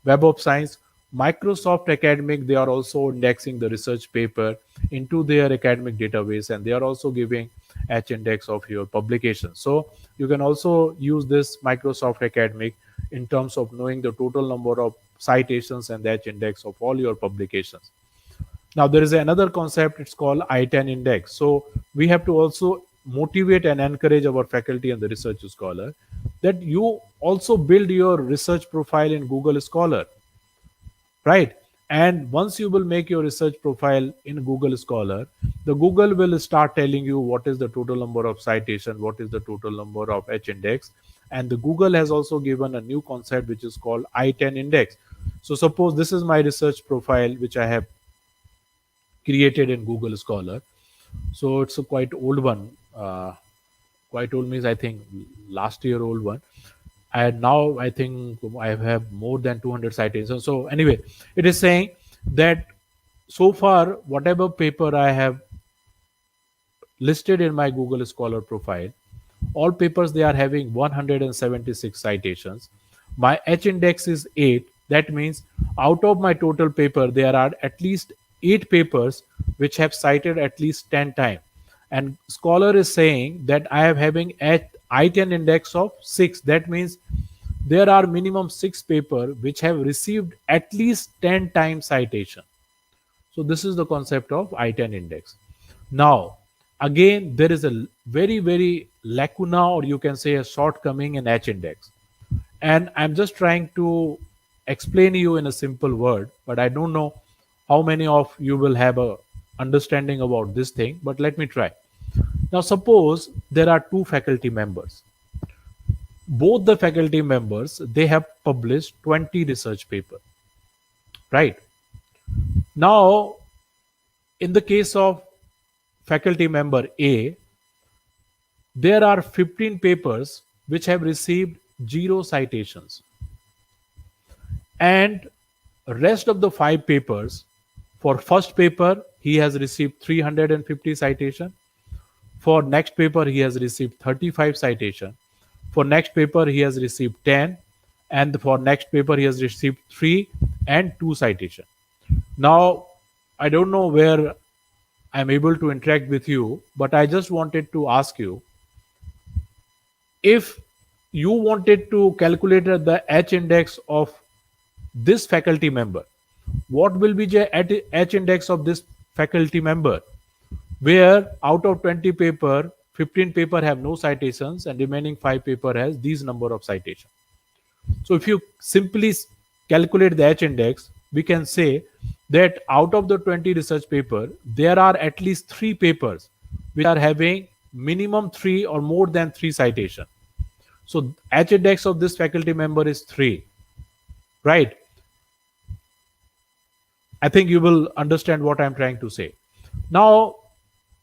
Web of Science, Microsoft Academic, they are also indexing the research paper into their academic database, and they are also giving H index of your publication. So you can also use this Microsoft Academic in terms of knowing the total number of citations and the H index of all your publications. Now there is another concept, it's called I10 index. So we have to also motivate and encourage our faculty and the research scholar that you also build your research profile in Google Scholar, right? And once you will make your research profile in Google Scholar, the Google will start telling you what is the total number of citation, what is the total number of H index. And the Google has also given a new concept which is called I10 index. So suppose this is my research profile which I have created in Google Scholar. So it's a quite old one. Quite old means I think last year old one. And now I think I have more than 200 citations. So anyway, it is saying that so far whatever paper I have listed in my Google Scholar profile, all papers they are having 176 citations. My H index is 8. That means out of my total paper, there are at least 8 papers which have cited at least 10 times. And Scholar is saying that I am having I10 index of 6. That means there are minimum 6 paper which have received at least 10 times citation. So this is the concept of I10 index. Now, again, there is a very, very lacuna, or you can say a shortcoming in H index. And I'm just trying to explain you in a simple word, but I don't know how many of you will have a understanding about this thing, but let me try. Now, suppose there are two faculty members. Both the faculty members, they have published 20 research papers, right? Now, in the case of faculty member A, there are 15 papers which have received 0 citations, and rest of the 5 papers, for first paper he has received 350 citation, for next paper he has received 35 citation, for next paper he has received 10, and for next paper he has received 3 and 2 citation. Now I don't know where I'm able to interact with you, but I just wanted to ask you, if you wanted to calculate the H index of this faculty member, what will be the H index of this faculty member, where out of 20 paper, 15 paper have no citations and remaining 5 paper has these number of citations. So if you simply calculate the H index, we can say that out of the 20 research paper, there are at least 3 papers which are having minimum 3 or more than 3 citation. So H index of this faculty member is 3, right? I think you will understand what I'm trying to say. Now,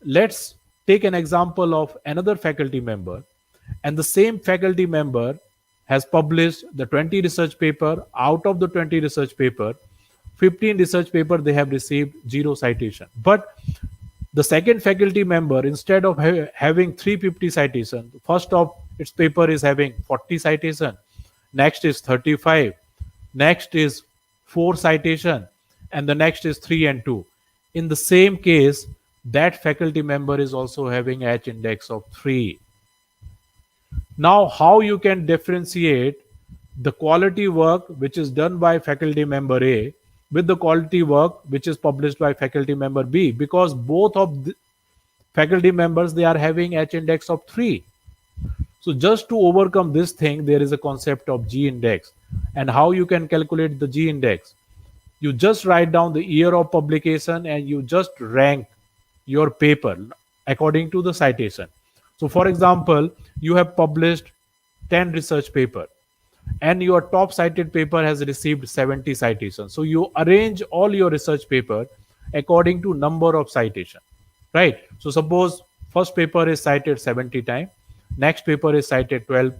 let's take an example of another faculty member, and the same faculty member has published the 20 research paper. Out of the 20 research paper, 15 research paper they have received 0 citation. But the second faculty member, instead of having 350 citation, first of its paper is having 40 citation, next is 35, next is 4 citation, and the next is 3 and 2. In the same case, that faculty member is also having H index of 3. Now, how you can differentiate the quality work which is done by faculty member A with the quality work which is published by faculty member B? Because both of the faculty members, they are having H index of 3. So just to overcome this thing, there is a concept of G index. And how you can calculate the G index? You just write down the year of publication and you just rank your paper according to the citation. So for example, you have published 10 research paper and your top cited paper has received 70 citations. So you arrange all your research paper according to number of citation, right? So suppose first paper is cited 70 times, next paper is cited 12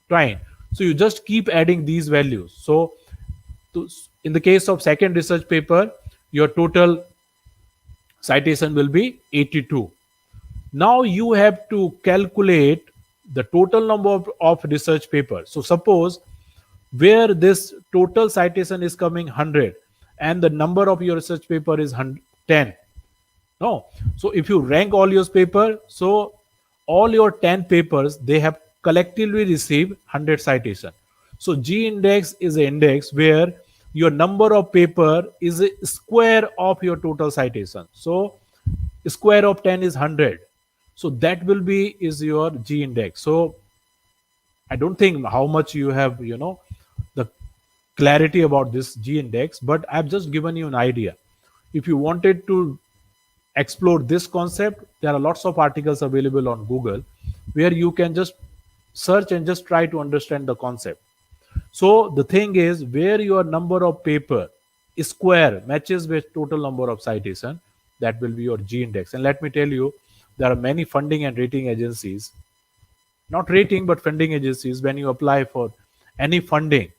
times. So you just keep adding these values. So in the case of second research paper, your total citation will be 82. Now you have to calculate the total number of research papers. So suppose where this total citation is coming 100 and the number of your research paper is 10. No. So if you rank all your paper, so all your 10 papers, they have collectively received 100 citation. So G index is an index where your number of paper is a square of your total citation. So square of 10 is 100. So that will be is your G index. So I don't think how much you have, the clarity about this G index, but I've just given you an idea. If you wanted to explore this concept, there are lots of articles available on Google where you can just search and just try to understand the concept. So the thing is, where your number of paper square matches with total number of citation, that will be your G index. And let me tell you, there are many funding and rating agencies, not rating but funding agencies. When you apply for any funding,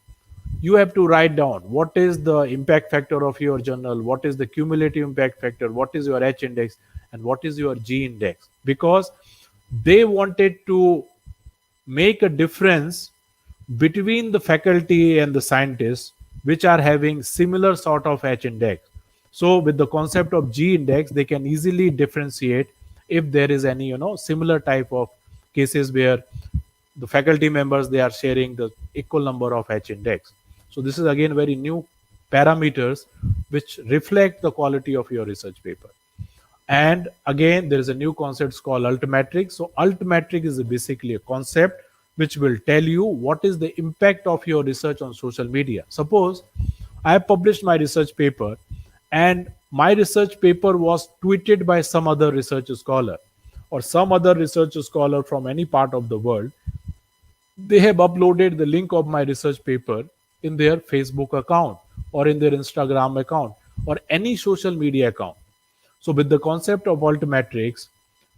you have to write down what is the impact factor of your journal, what is the cumulative impact factor, what is your H index, and what is your G index, because they wanted to make a difference between the faculty and the scientists which are having similar sort of H index. So with the concept of G index, they can easily differentiate if there is any similar type of cases where the faculty members, they are sharing the equal number of H index. So this is again very new parameters which reflect the quality of your research paper. And again, there is a new concept called altmetric. So altmetric is basically a concept which will tell you what is the impact of your research on social media. Suppose I have published my research paper and my research paper was tweeted by some other research scholar or some other research scholar from any part of the world. They have uploaded the link of my research paper in their Facebook account or in their Instagram account or any social media account. So with the concept of altmetrics,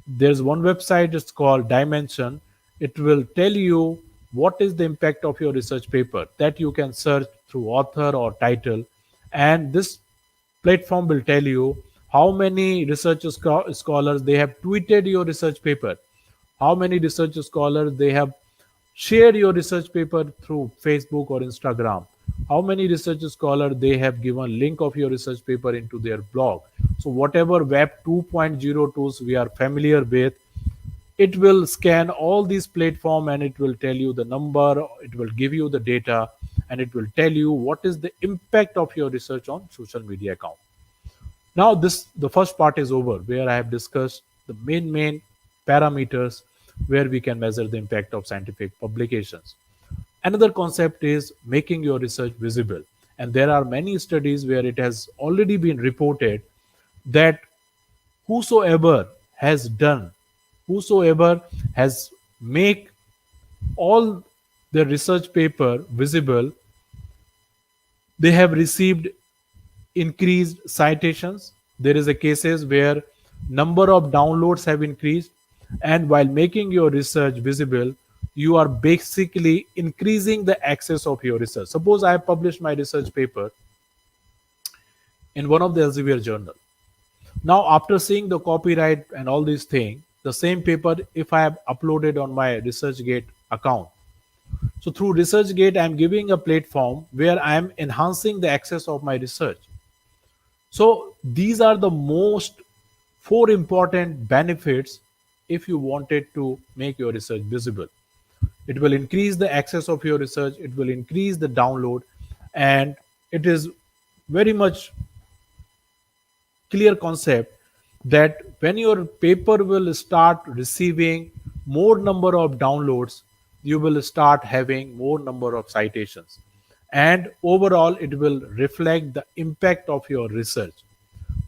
there's one website, it's called Dimension. It will tell you what is the impact of your research paper, that you can search through author or title. And this platform will tell you how many research scholars they have tweeted your research paper, how many research scholars they have shared your research paper through Facebook or Instagram, how many research scholars they have given link of your research paper into their blog. So whatever Web 2.0 tools we are familiar with, it will scan all these platform and it will tell you the number, it will give you the data, and it will tell you what is the impact of your research on social media account. Now this the first part is over, where I have discussed the main parameters where we can measure the impact of scientific publications. Another concept is making your research visible. And there are many studies where it has already been reported that whosoever has done, whosoever has make all their research paper visible, they have received increased citations. There is a cases where number of downloads have increased, and while making your research visible, you are basically increasing the access of your research. Suppose I have published my research paper in one of the Elsevier journal. Now after seeing the copyright and all these things, the same paper if I have uploaded on my ResearchGate account, so through ResearchGate I am giving a platform where I am enhancing the access of my research. So these are the most four important benefits if you wanted to make your research visible. It will increase the access of your research, it will increase the download, and it is very much clear concept that when your paper will start receiving more number of downloads, you will start having more number of citations, and overall it will reflect the impact of your research,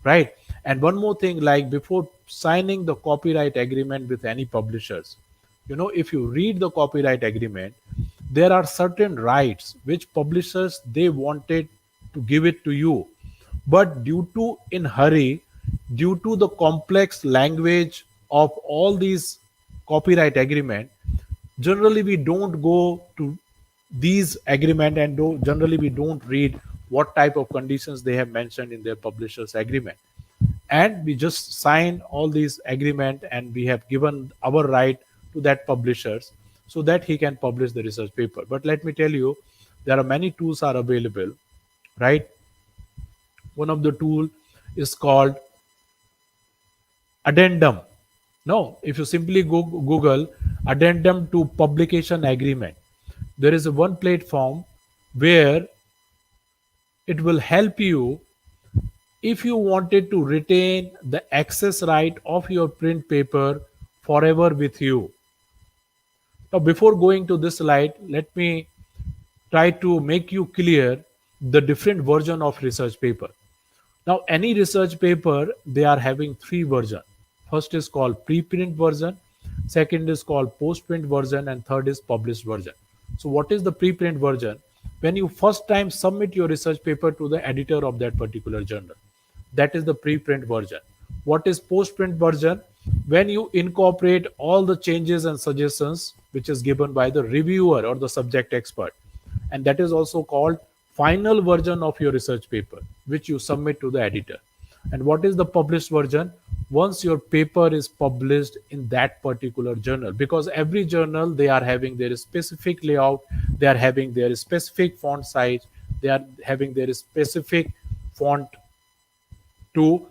right? And one more thing, like before signing the copyright agreement with any publishers, if you read the copyright agreement, there are certain rights which publishers they wanted to give it to you, but due to in hurry, due to the complex language of all these copyright agreement, generally we don't go to these agreement and generally we don't read what type of conditions they have mentioned in their publishers agreement, and we just sign all these agreement and we have given our right to that publishers so that he can publish the research paper. But let me tell you, there are many tools are available, right? One of the tool is called addendum. No, if you simply Google addendum to publication agreement, there is a one platform where it will help you if you wanted to retain the access right of your print paper forever with you. Now, before going to this slide, let me try to make you clear the different version of research paper. Now, any research paper, they are having three version. First is called preprint version, second is called postprint version, and third is published version. So, what is the preprint version? When you first time submit your research paper to the editor of that particular journal, that is the preprint version. What is postprint version? When you incorporate all the changes and suggestions which is given by the reviewer or the subject expert, and that is also called final version of your research paper which you submit to the editor. And what is the published version? Once your paper is published in that particular journal, because every journal they are having their specific layout, they are having their specific font size, they are having their specific font to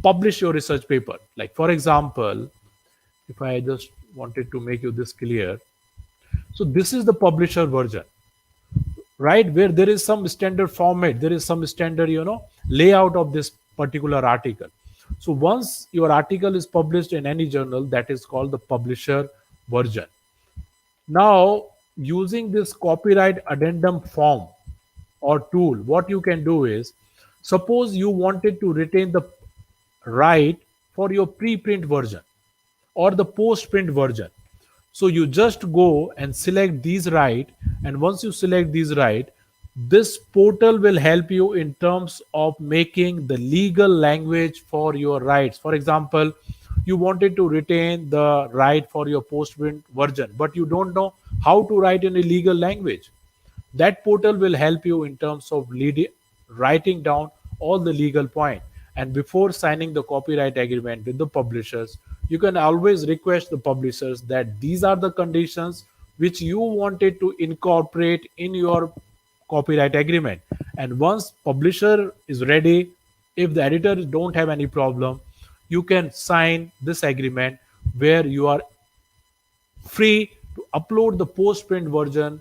publish your research paper. Like for example, if I just wanted to make you this clear, so this is the publisher version, right, where there is some standard format, there is some standard layout of this particular article. So once your article is published in any journal, that is called the publisher version. Now, using this copyright addendum form or tool, what you can do is, suppose you wanted to retain the right for your preprint version or the post print version. So you just go and select these right, and once you select these right, this portal will help you in terms of making the legal language for your rights. For example, you wanted to retain the right for your post print version, but you don't know how to write in a legal language. That portal will help you in terms of writing down all the legal point. And before signing the copyright agreement with the publishers, you can always request the publishers that these are the conditions which you wanted to incorporate in your copyright agreement. And once publisher is ready, if the editor don't have any problem, you can sign this agreement where you are free to upload the post print version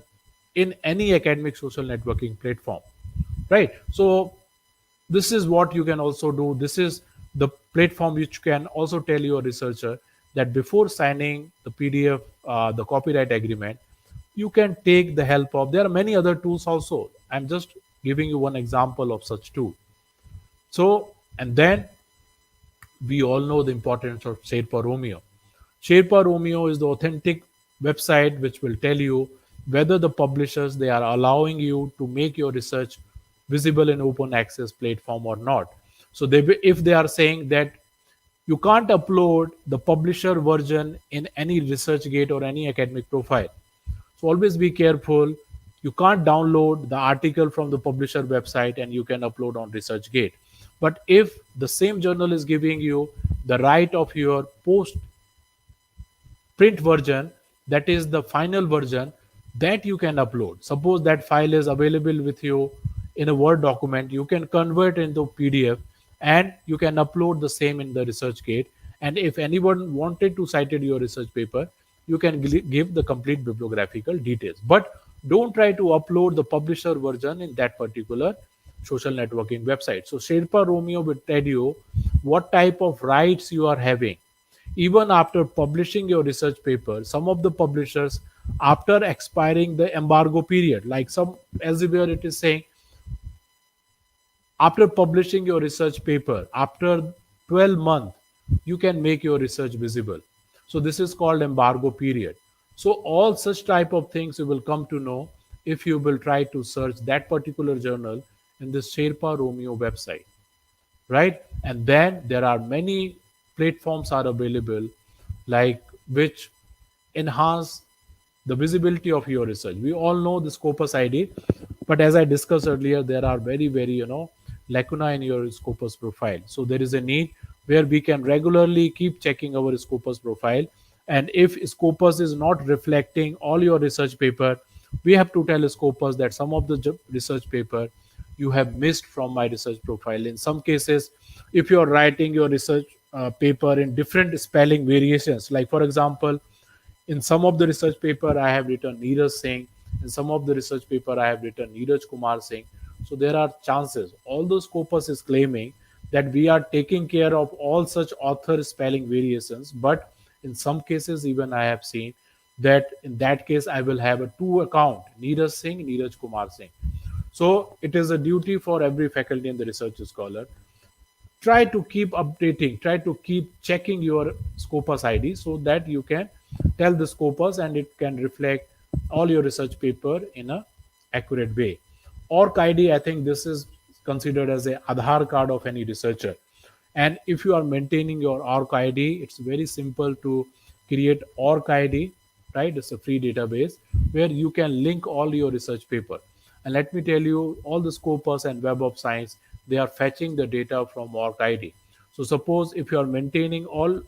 in any academic social networking platform, right? So this is what you can also do. This is the platform which can also tell your researcher that before signing the PDF, the copyright agreement, you can take the help of, there are many other tools also. I'm just giving you one example of such tool. So, and then we all know the importance of Sherpa Romeo. Sherpa Romeo is the authentic website which will tell you whether the publishers they are allowing you to make your research visible in open access platform or not. So if they are saying that you can't upload the publisher version in any ResearchGate or any academic profile, so always be careful. You can't download the article from the publisher website and you can upload on ResearchGate. But if the same journal is giving you the right of your post print version, that is the final version, that you can upload. Suppose that file is available with you in a Word document, you can convert into PDF and you can upload the same in the ResearchGate. And if anyone wanted to cite your research paper, you can give the complete bibliographical details. But don't try to upload the publisher version in that particular social networking website. So Sherpa Romeo will tell you what type of rights you are having. Even after publishing your research paper, some of the publishers, after expiring the embargo period, like some elsewhere it is saying, after publishing your research paper, after 12 months, you can make your research visible. So this is called embargo period. So all such type of things you will come to know if you will try to search that particular journal in this Sherpa Romeo website, right? And then there are many platforms are available, like which enhance the visibility of your research. We all know the Scopus ID, but as I discussed earlier, there are very lacuna in your Scopus profile. So there is a need where we can regularly keep checking our Scopus profile, and if Scopus is not reflecting all your research paper, We have to tell Scopus that some of the research paper you have missed from my research profile. In some cases, if you are writing your research paper in different spelling variations, like for example, in some of the research paper I have written Neeraj Singh, in some of the research paper I have written Neeraj Kumar Singh. So there are chances. Although Scopus is claiming that we are taking care of all such author spelling variations, but in some cases even I have seen that in that case I will have a two account, Neeraj Singh, Neeraj Kumar Singh. So it is a duty for every faculty and the research scholar, try to keep updating, try to keep checking your Scopus ID so that you can tell the Scopus and it can reflect all your research paper in a accurate way. Orc ID, I think this is considered as a Aadhaar card of any researcher. And if you are maintaining your Orc ID, it's very simple to create Orc ID, right? It's a free database where you can link all your research paper. And let me tell you, all the Scopus and Web of Science, they are fetching the data from OrcID. So suppose if you are maintaining all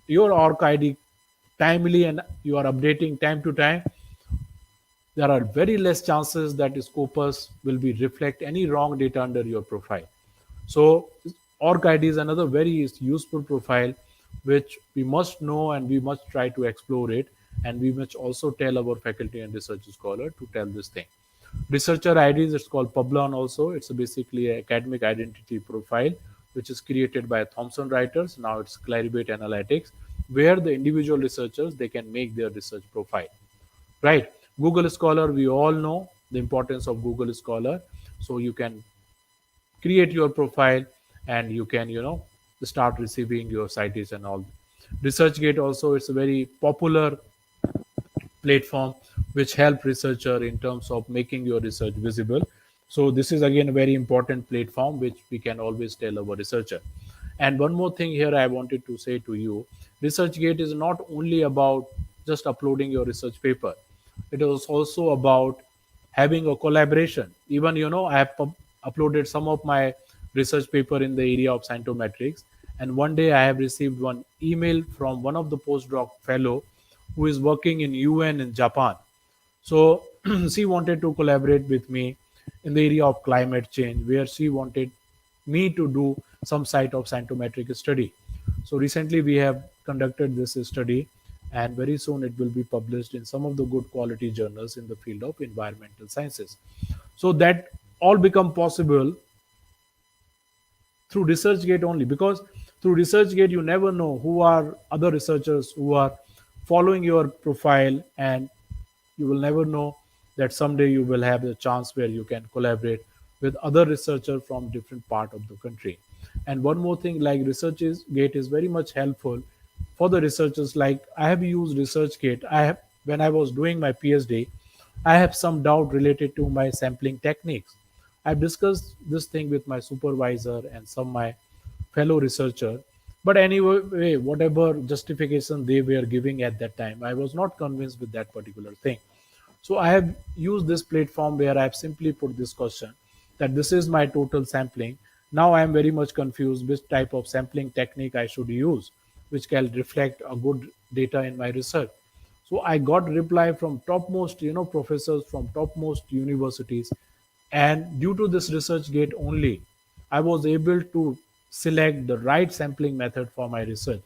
your OrcID timely and you are updating time to time, there are very less chances that Scopus will be reflect any wrong data under your profile. So OrcID is another very useful profile which we must know and we must try to explore it, and we must also tell our faculty and research scholar to tell this thing. Researcher IDs, it's called Publon also. It's basically an academic identity profile which is created by Thomson Reuters. Now it's Clarivate Analytics, where the individual researchers they can make their research profile. Right. Google Scholar, we all know the importance of Google Scholar. So you can create your profile and you can start receiving your citation and all. ResearchGate also, it's a very popular platform which help researcher in terms of making your research visible. So this is again a very important platform which we can always tell our researcher. And one more thing here I wanted to say to you, ResearchGate is not only about just uploading your research paper, it is also about having a collaboration. Even I have uploaded some of my research paper in the area of scientometrics, and one day I have received one email from one of the postdoc fellow who is working in UN in Japan. So she wanted to collaborate with me in the area of climate change, where she wanted me to do some site of scientometric study. So recently we have conducted this study, and very soon it will be published in some of the good quality journals in the field of environmental sciences. So that all become possible through ResearchGate only, because through ResearchGate you never know who are other researchers who are following your profile, and you will never know that someday you will have a chance where you can collaborate with other researchers from different part of the country. And one more thing, like ResearchGate is very much helpful for the researchers. Like I have used ResearchGate, I have when I was doing my PhD, I have some doubt related to my sampling techniques. I've discussed this thing with my supervisor and some my fellow researcher. But anyway, whatever justification they were giving at that time, I was not convinced with that particular thing. So I have used this platform where I have simply put this question that this is my total sampling. Now I am very much confused which type of sampling technique I should use, which can reflect a good data in my research. So I got reply from topmost professors from topmost universities, and due to this research gate only, I was able to select the right sampling method for my research,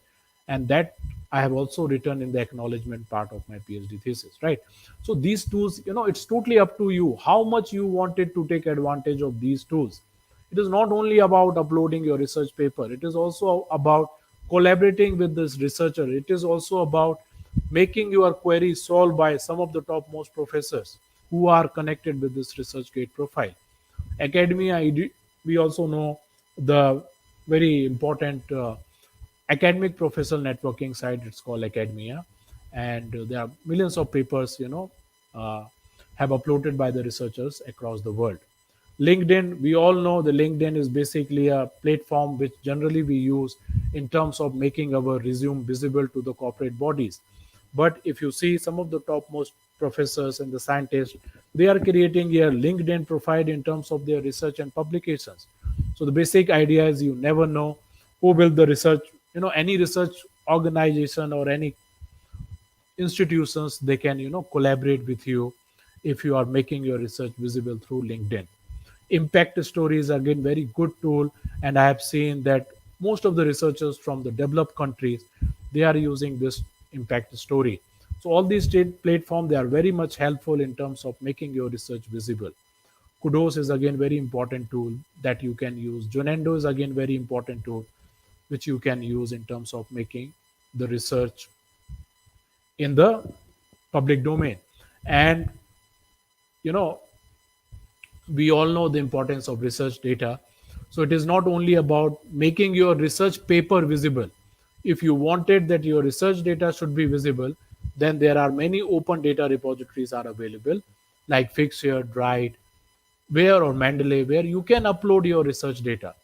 and that I have also written in the acknowledgement part of my PhD thesis, right? So these tools, it's totally up to you how much you wanted to take advantage of these tools. It is not only about uploading your research paper, it is also about collaborating with this researcher. It is also about making your query solved by some of the topmost professors who are connected with this ResearchGate profile. Academia, we also know the very important academic professional networking site. It's called Academia, and there are millions of papers, uh, have uploaded by the researchers across the world. LinkedIn, we all know the LinkedIn is basically a platform which generally we use in terms of making our resume visible to the corporate bodies. But if you see some of the topmost professors and the scientists, they are creating a LinkedIn profile in terms of their research and publications. So the basic idea is you never know who will the research, any research organization or any institutions, they can collaborate with you, if you are making your research visible through LinkedIn. Impact story is again very good tool, and I have seen that most of the researchers from the developed countries, they are using this impact story. So all these state platform, they are very much helpful in terms of making your research visible. Kudos is again very important tool that you can use. Jonendo is again very important tool which you can use in terms of making the research in the public domain. And you know, we all know the importance of research data. So it is not only about making your research paper visible. If you wanted that your research data should be visible, then there are many open data repositories are available, like Figshare, Drive, where or Mendeley, where you can upload your research data,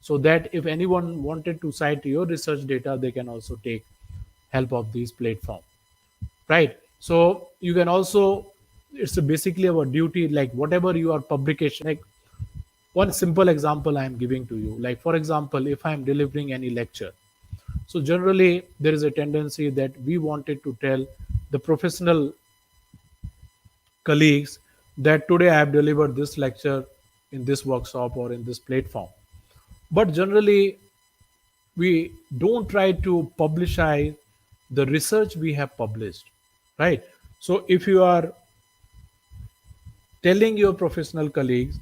so that if anyone wanted to cite your research data, they can also take help of these platform, right? So you can also, it's basically our duty, like whatever you are publication, like one simple example I am giving to you, like for example, if I am delivering any lecture, so generally there is a tendency that we wanted to tell the professional colleagues that today I have delivered this lecture in this workshop or in this platform. But generally, we don't try to publicize the research we have published, right? So if you are telling your professional colleagues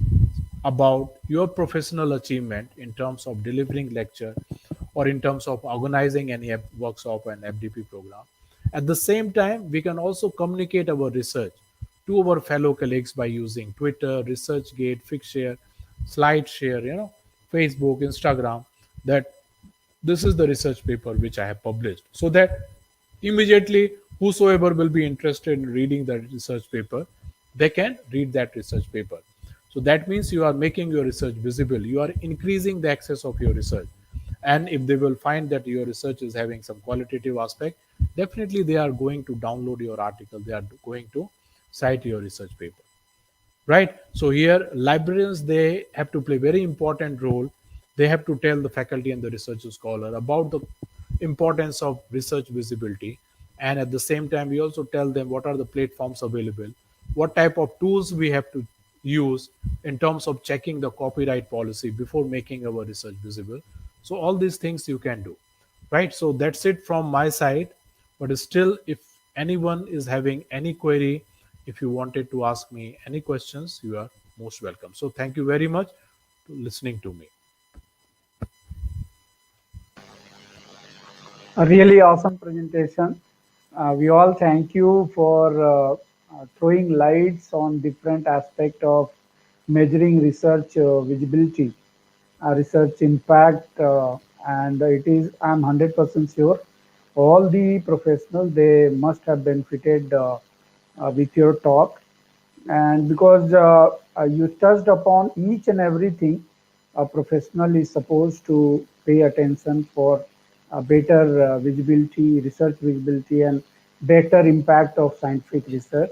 about your professional achievement in terms of delivering lecture or in terms of organizing any workshop and FDP program, at the same time we can also communicate our research to our fellow colleagues by using Twitter, ResearchGate, Figshare, SlideShare, Facebook, Instagram, that this is the research paper which I have published, so that immediately whosoever will be interested in reading that research paper, they can read that research paper. So that means you are making your research visible, you are increasing the access of your research. And if they will find that your research is having some qualitative aspect, definitely they are going to download your article, they are going to cite your research paper, right? So here librarians, they have to play very important role. They have to tell the faculty and the research scholar about the importance of research visibility, and at the same time we also tell them what are the platforms available, what type of tools we have to use in terms of checking the copyright policy before making our research visible. So all these things you can do, right? So that's it from my side. But still, if anyone is having any query, if you wanted to ask me any questions, you are most welcome. So thank you very much for listening to me. A really awesome presentation. We all thank you for throwing lights on different aspect of measuring research visibility, research impact, and it is, I'm 100% sure all the professionals, they must have benefited with your talk. And because you touched upon each and everything a professional is supposed to pay attention for better visibility, research visibility, and better impact of scientific research.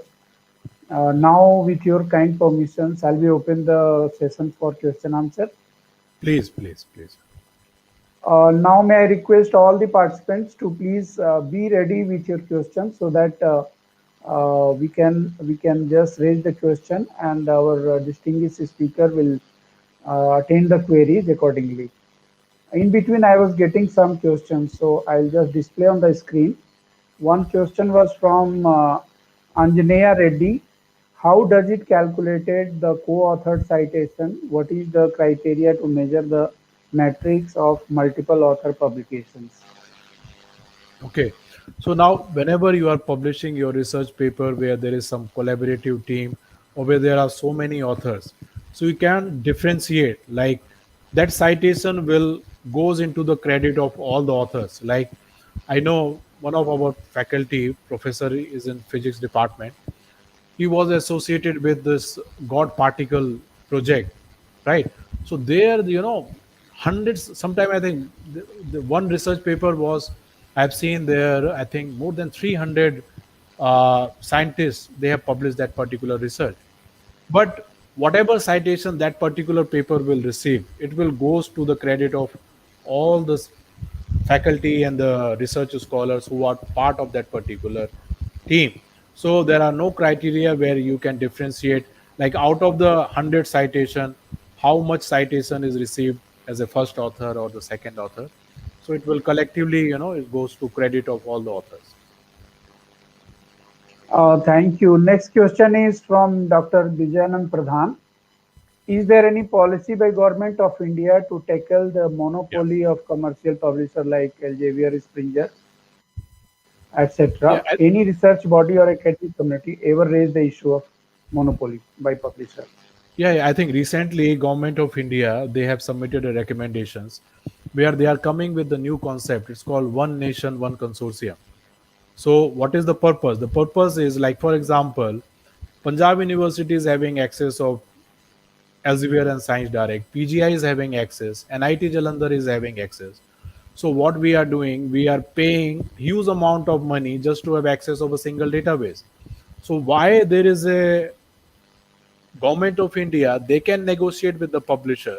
Now, with your kind permission, shall we open the session for question answer? Please, please, please. Now, may I request all the participants to please be ready with your questions so that we can just raise the question and our distinguished speaker will attend the queries accordingly. In between, I was getting some questions, so I'll just display on the screen. One question was from Anjaneya Reddy. How does it calculated the co-authored citation? What is the criteria to measure the matrix of multiple author publications? Okay. So now, whenever you are publishing your research paper where there is some collaborative team or where there are so many authors, so you can differentiate, like that citation will goes into the credit of all the authors. Like I know one of our faculty professor is in physics department. He was associated with this God particle project, right? So there, hundreds. Sometime I think the one research paper was, I've seen there. I think more than 300 scientists, they have published that particular research. But whatever citation that particular paper will receive, it will goes to the credit of all the faculty and the research scholars who are part of that particular team. So there are no criteria where you can differentiate, like out of the 100 citation, how much citation is received as a first author or the second author. So it will collectively, it goes to credit of all the authors. Thank you. Next question is from Dr. Bijayanand Pradhan. Is there any policy by Government of India to tackle the Yeah. monopoly of commercial publisher like Elsevier, Springer, Yeah. etc.? Any research body or academic community ever raised the issue of monopoly by publisher? Yeah, I think recently Government of India, they have submitted a recommendations where they are coming with the new concept. It's called One Nation, One Consortium. So what is the purpose? The purpose is, like, for example, Punjab University is having access of Elsevier and Science Direct. PGI is having access, and IT Jalandhar is having access. So what we are doing, we are paying huge amount of money just to have access of a single database. So why there is a Government of India, they can negotiate with the publisher.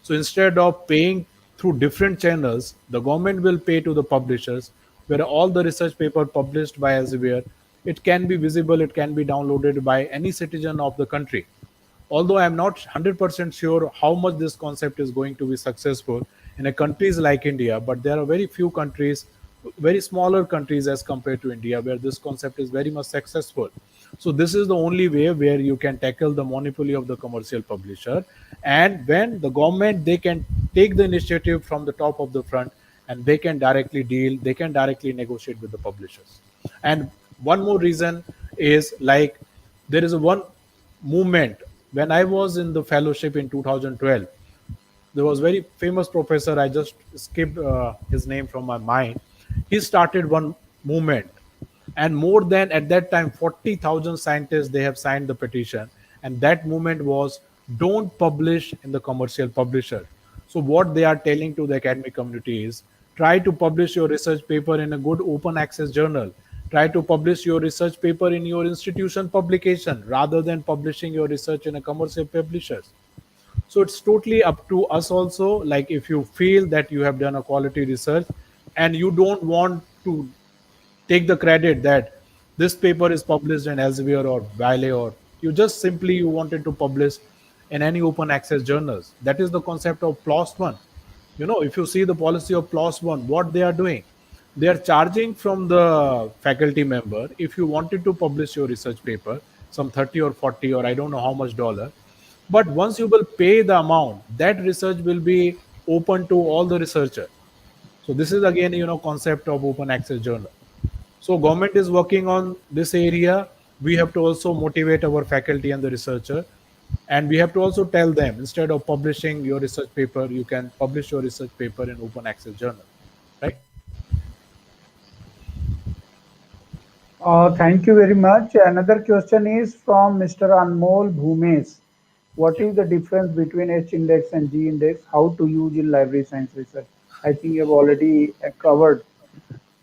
So instead of paying through different channels, the government will pay to the publishers, where all the research paper published by Elsevier, it can be visible, it can be downloaded by any citizen of the country. Although I'm not 100% sure how much this concept is going to be successful in a countries like India, but there are very few countries, very smaller countries as compared to India, where this concept is very much successful. So this is the only way where you can tackle the monopoly of the commercial publisher. And when the government, they can take the initiative from the top of the front, and they can directly deal, they can directly negotiate with the publishers. And one more reason is, like, there is a one movement. When I was in the fellowship in 2012, there was very famous professor, I just skipped his name from my mind. He started one movement, and more than, at that time, 40,000 scientists, they have signed the petition. And that movement was, don't publish in the commercial publisher. So what they are telling to the academic community is, try to publish your research paper in a good open access journal. Try to publish your research paper in your institution publication rather than publishing your research in a commercial publishers. So it's totally up to us also, like, if you feel that you have done a quality research and you don't want to take the credit that this paper is published in Elsevier or Wiley, or you just simply you wanted to publish in any open access journals. That is the concept of PLOS One. If you see the policy of PLOS One, what they are doing, they are charging from the faculty member. If you wanted to publish your research paper, some 30 or 40 or I don't know how much dollar, but once you will pay the amount, that research will be open to all the researcher. So this is again, concept of open access journal. So government is working on this area. We have to also motivate our faculty and the researcher, and we have to also tell them, instead of publishing your research paper, you can publish your research paper in open access journal, right? Thank you very much. Another question is from Mr. Anmol Bhumes. What Yeah. is the difference between H index and G index? How to use in library science research? I think you have already covered.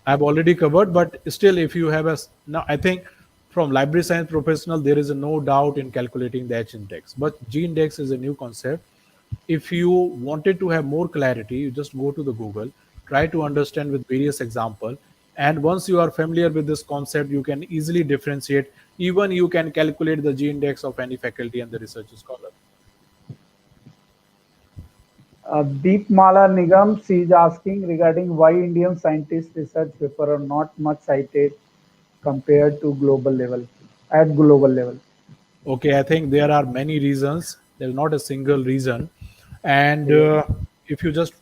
I've already covered, but still, if you have now, I think from library science professional, there is no doubt in calculating the H index, but G index is a new concept. If you wanted to have more clarity, you just go to the Google, try to understand with various example, and once you are familiar with this concept, you can easily differentiate. Even you can calculate the G index of any faculty and the research scholar. Deepmala Nigam, she is asking regarding why Indian scientists' research paper are not much cited compared to global level, at global level. Okay, I think there are many reasons. There's not a single reason, and Yes. if you just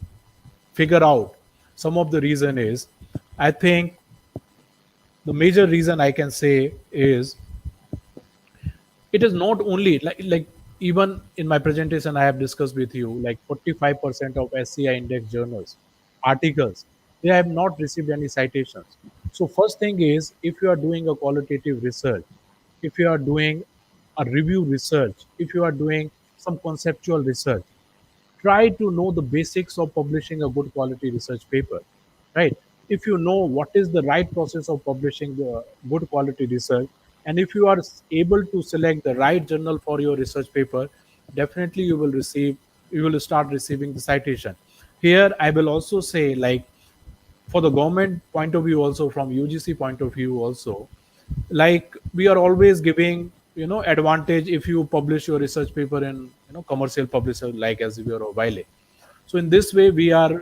figure out some of the reason is, I think the major reason I can say is, it is not only like even in my presentation I have discussed with you, like 45% of SCI index journals articles, they have not received any citations. So first thing is, if you are doing a qualitative research, if you are doing a review research, if you are doing some conceptual research, try to know the basics of publishing a good quality research paper, right? If you know what is the right process of publishing the good quality research, and if you are able to select the right journal for your research paper, definitely you will start receiving the citation. Here I will also say, like, for the government point of view, also from UGC point of view also, Like we are always giving advantage if you publish your research paper in commercial publisher like Elsevier or Wiley. So in this way we are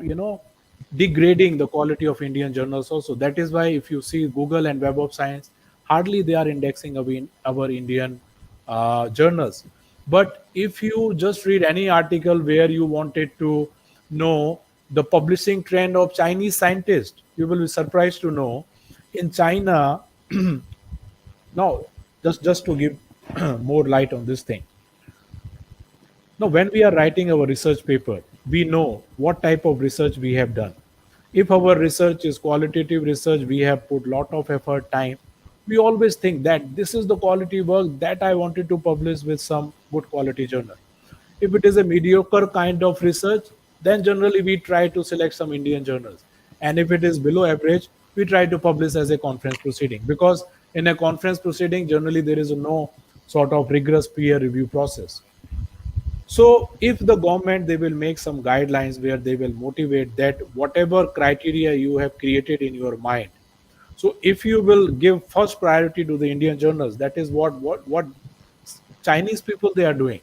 degrading the quality of Indian journals also. That is why if you see Google and Web of Science, hardly they are indexing our Indian journals. But if you just read any article where you wanted to know the publishing trend of Chinese scientists, you will be surprised to know in China. Now, just to give more light on this thing. Now, when we are writing our research paper, we know what type of research we have done. If our research is qualitative research, we have put lot of effort, time. We always think that this is the quality work that I wanted to publish with some good quality journal. If it is a mediocre kind of research, then generally we try to select some Indian journals. And if it is below average, we try to publish as a conference proceeding, because in a conference proceeding, generally there is no sort of rigorous peer review process. So if the government, they will make some guidelines where they will motivate that whatever criteria you have created in your mind. So if you will give first priority to the Indian journals, that is what Chinese people they are doing.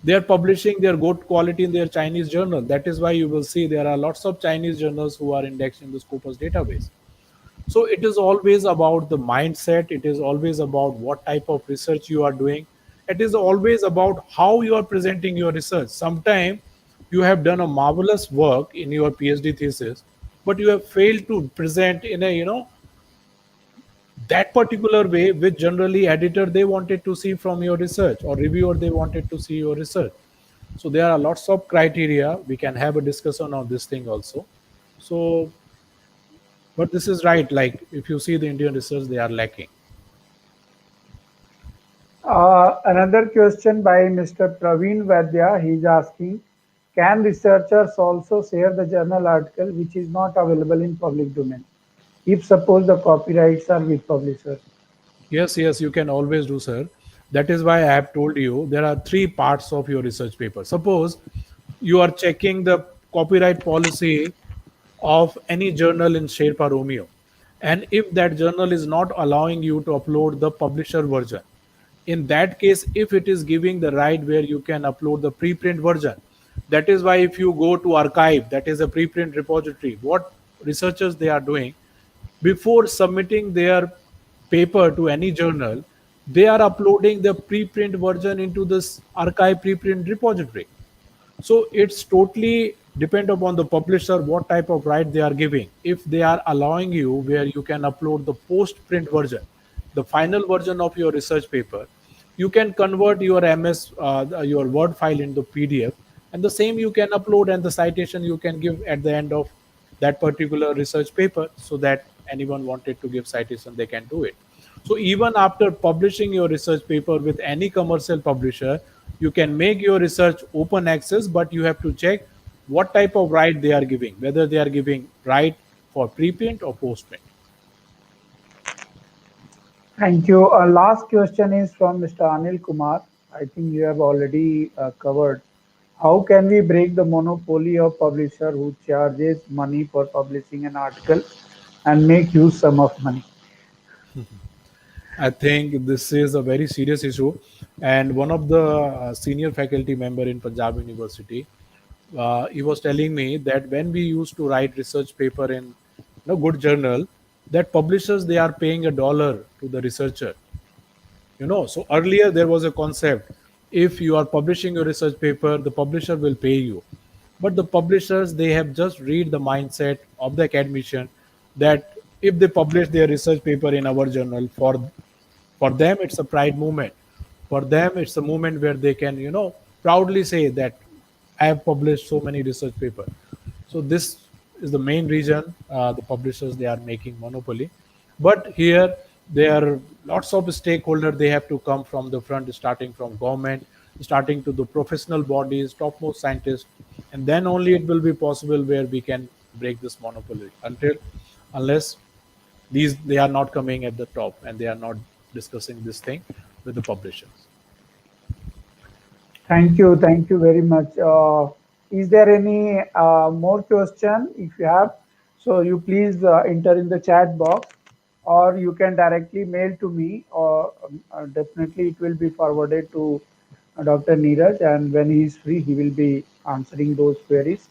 They are publishing their good quality in their Chinese journal. That is why you will see there are lots of Chinese journals who are indexed in the Scopus database. So it is always about the mindset. It is always about what type of research you are doing. It is always about how you are presenting your research. Sometimes you have done a marvelous work in your PhD thesis, but you have failed to present in a that particular way which generally editor they wanted to see from your research, or reviewer they wanted to see your research. So there are lots of criteria. We can have a discussion on this thing also. So, but this is right. Like if you see the Indian research, they are lacking. Another question by Mr. Praveen Vaidya. He's asking, can researchers also share the journal article which is not available in public domain? If suppose the copyrights are with publishers. Yes, yes, you can always do, sir. That is why I have told you there are three parts of your research paper. Suppose you are checking the copyright policy of any journal in Sherpa Romeo, and if that journal is not allowing you to upload the publisher version, in that case, if it is giving the right where you can upload the preprint version, that is why if you go to archive, that is a preprint repository, what researchers they are doing before submitting their paper to any journal, they are uploading the preprint version into this archive preprint repository. So it's totally depend upon the publisher what type of right they are giving. If they are allowing you where you can upload the post print version, the final version of your research paper, you can convert your MS your Word file into PDF, and the same you can upload, and the citation you can give at the end of that particular research paper, so that anyone wanted to give citation they can do it. So even after publishing your research paper with any commercial publisher, you can make your research open access, but you have to check what type of right they are giving, whether they are giving right for preprint or postprint. Thank you. Last question is from Mr. Anil Kumar. I think you have already covered. How can we break the monopoly of publisher who charges money for publishing an article and make huge sum of money? I think this is a very serious issue, and one of the senior faculty member in Punjab University, he was telling me that when we used to write research paper in good journal, that publishers they are paying $1 to the researcher. So earlier there was a concept: if you are publishing your research paper, the publisher will pay you. But the publishers they have just read the mindset of the academician, that if they publish their research paper in our journal, for them it's a pride moment. For them it's a moment where they can proudly say that I have published so many research paper. So this is the main reason the publishers they are making monopoly. But here there are lots of stakeholders they have to come from the front, starting from government, starting to the professional bodies, topmost scientists, and then only it will be possible where we can break this monopoly. Unless these they are not coming at the top and they are not discussing this thing with the publishers. Thank you very much. Is there any more question? If you have, so you please enter in the chat box. or you can directly mail to me, or definitely it will be forwarded to Dr. Neeraj, and when he is free, he will be answering those queries.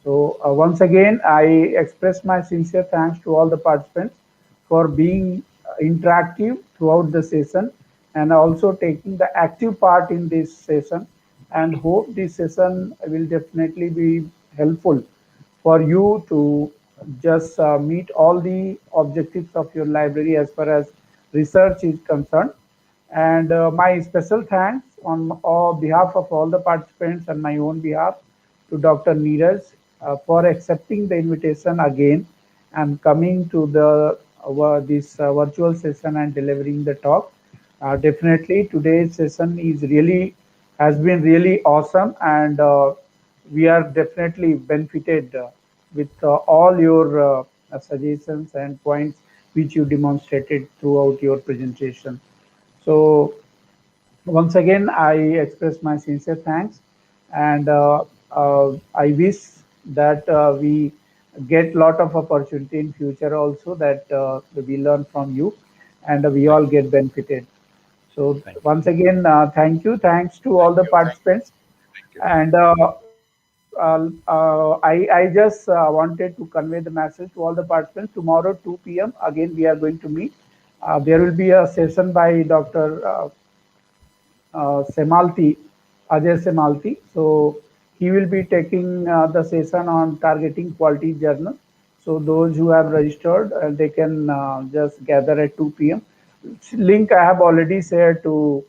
So once again, I express my sincere thanks to all the participants for being interactive throughout the session and also taking the active part in this session, and hope this session will definitely be helpful for you to just meet all the objectives of your library as far as research is concerned. And my special thanks on behalf of all the participants and my own behalf to Dr. Neeraj for accepting the invitation again and coming to the this virtual session and delivering the talk. Definitely, today's session is really has been really awesome, and we are definitely benefited with all your suggestions and points which you demonstrated throughout your presentation. So once again, I express my sincere thanks, and I wish that we get lot of opportunity in future also, that we learn from you and we all Thank you. get benefited. So Thank you. once again, thank you. Thanks to all Thank the you. Thank you. participants. Thank you. And I just wanted to convey the message to all the participants. Tomorrow, 2 p.m. Again, we are going to meet. There will be a session by Dr. Semalti, Ajay Semalti. So he will be taking the session on targeting quality journal. So those who have registered, they can just gather at 2 p.m. Link I have already shared to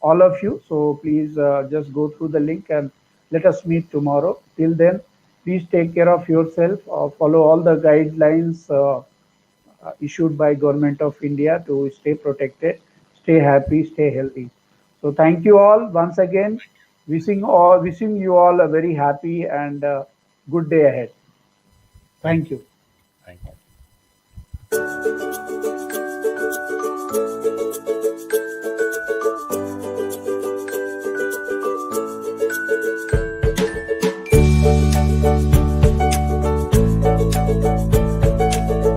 all of you. So please just go through the link and let us meet tomorrow. Till then, please take care of yourself. Follow all the guidelines issued by Government of India to stay protected, stay happy, stay healthy. So thank you all once again. Wishing you all a very happy and good day ahead. Thank Thank you. you.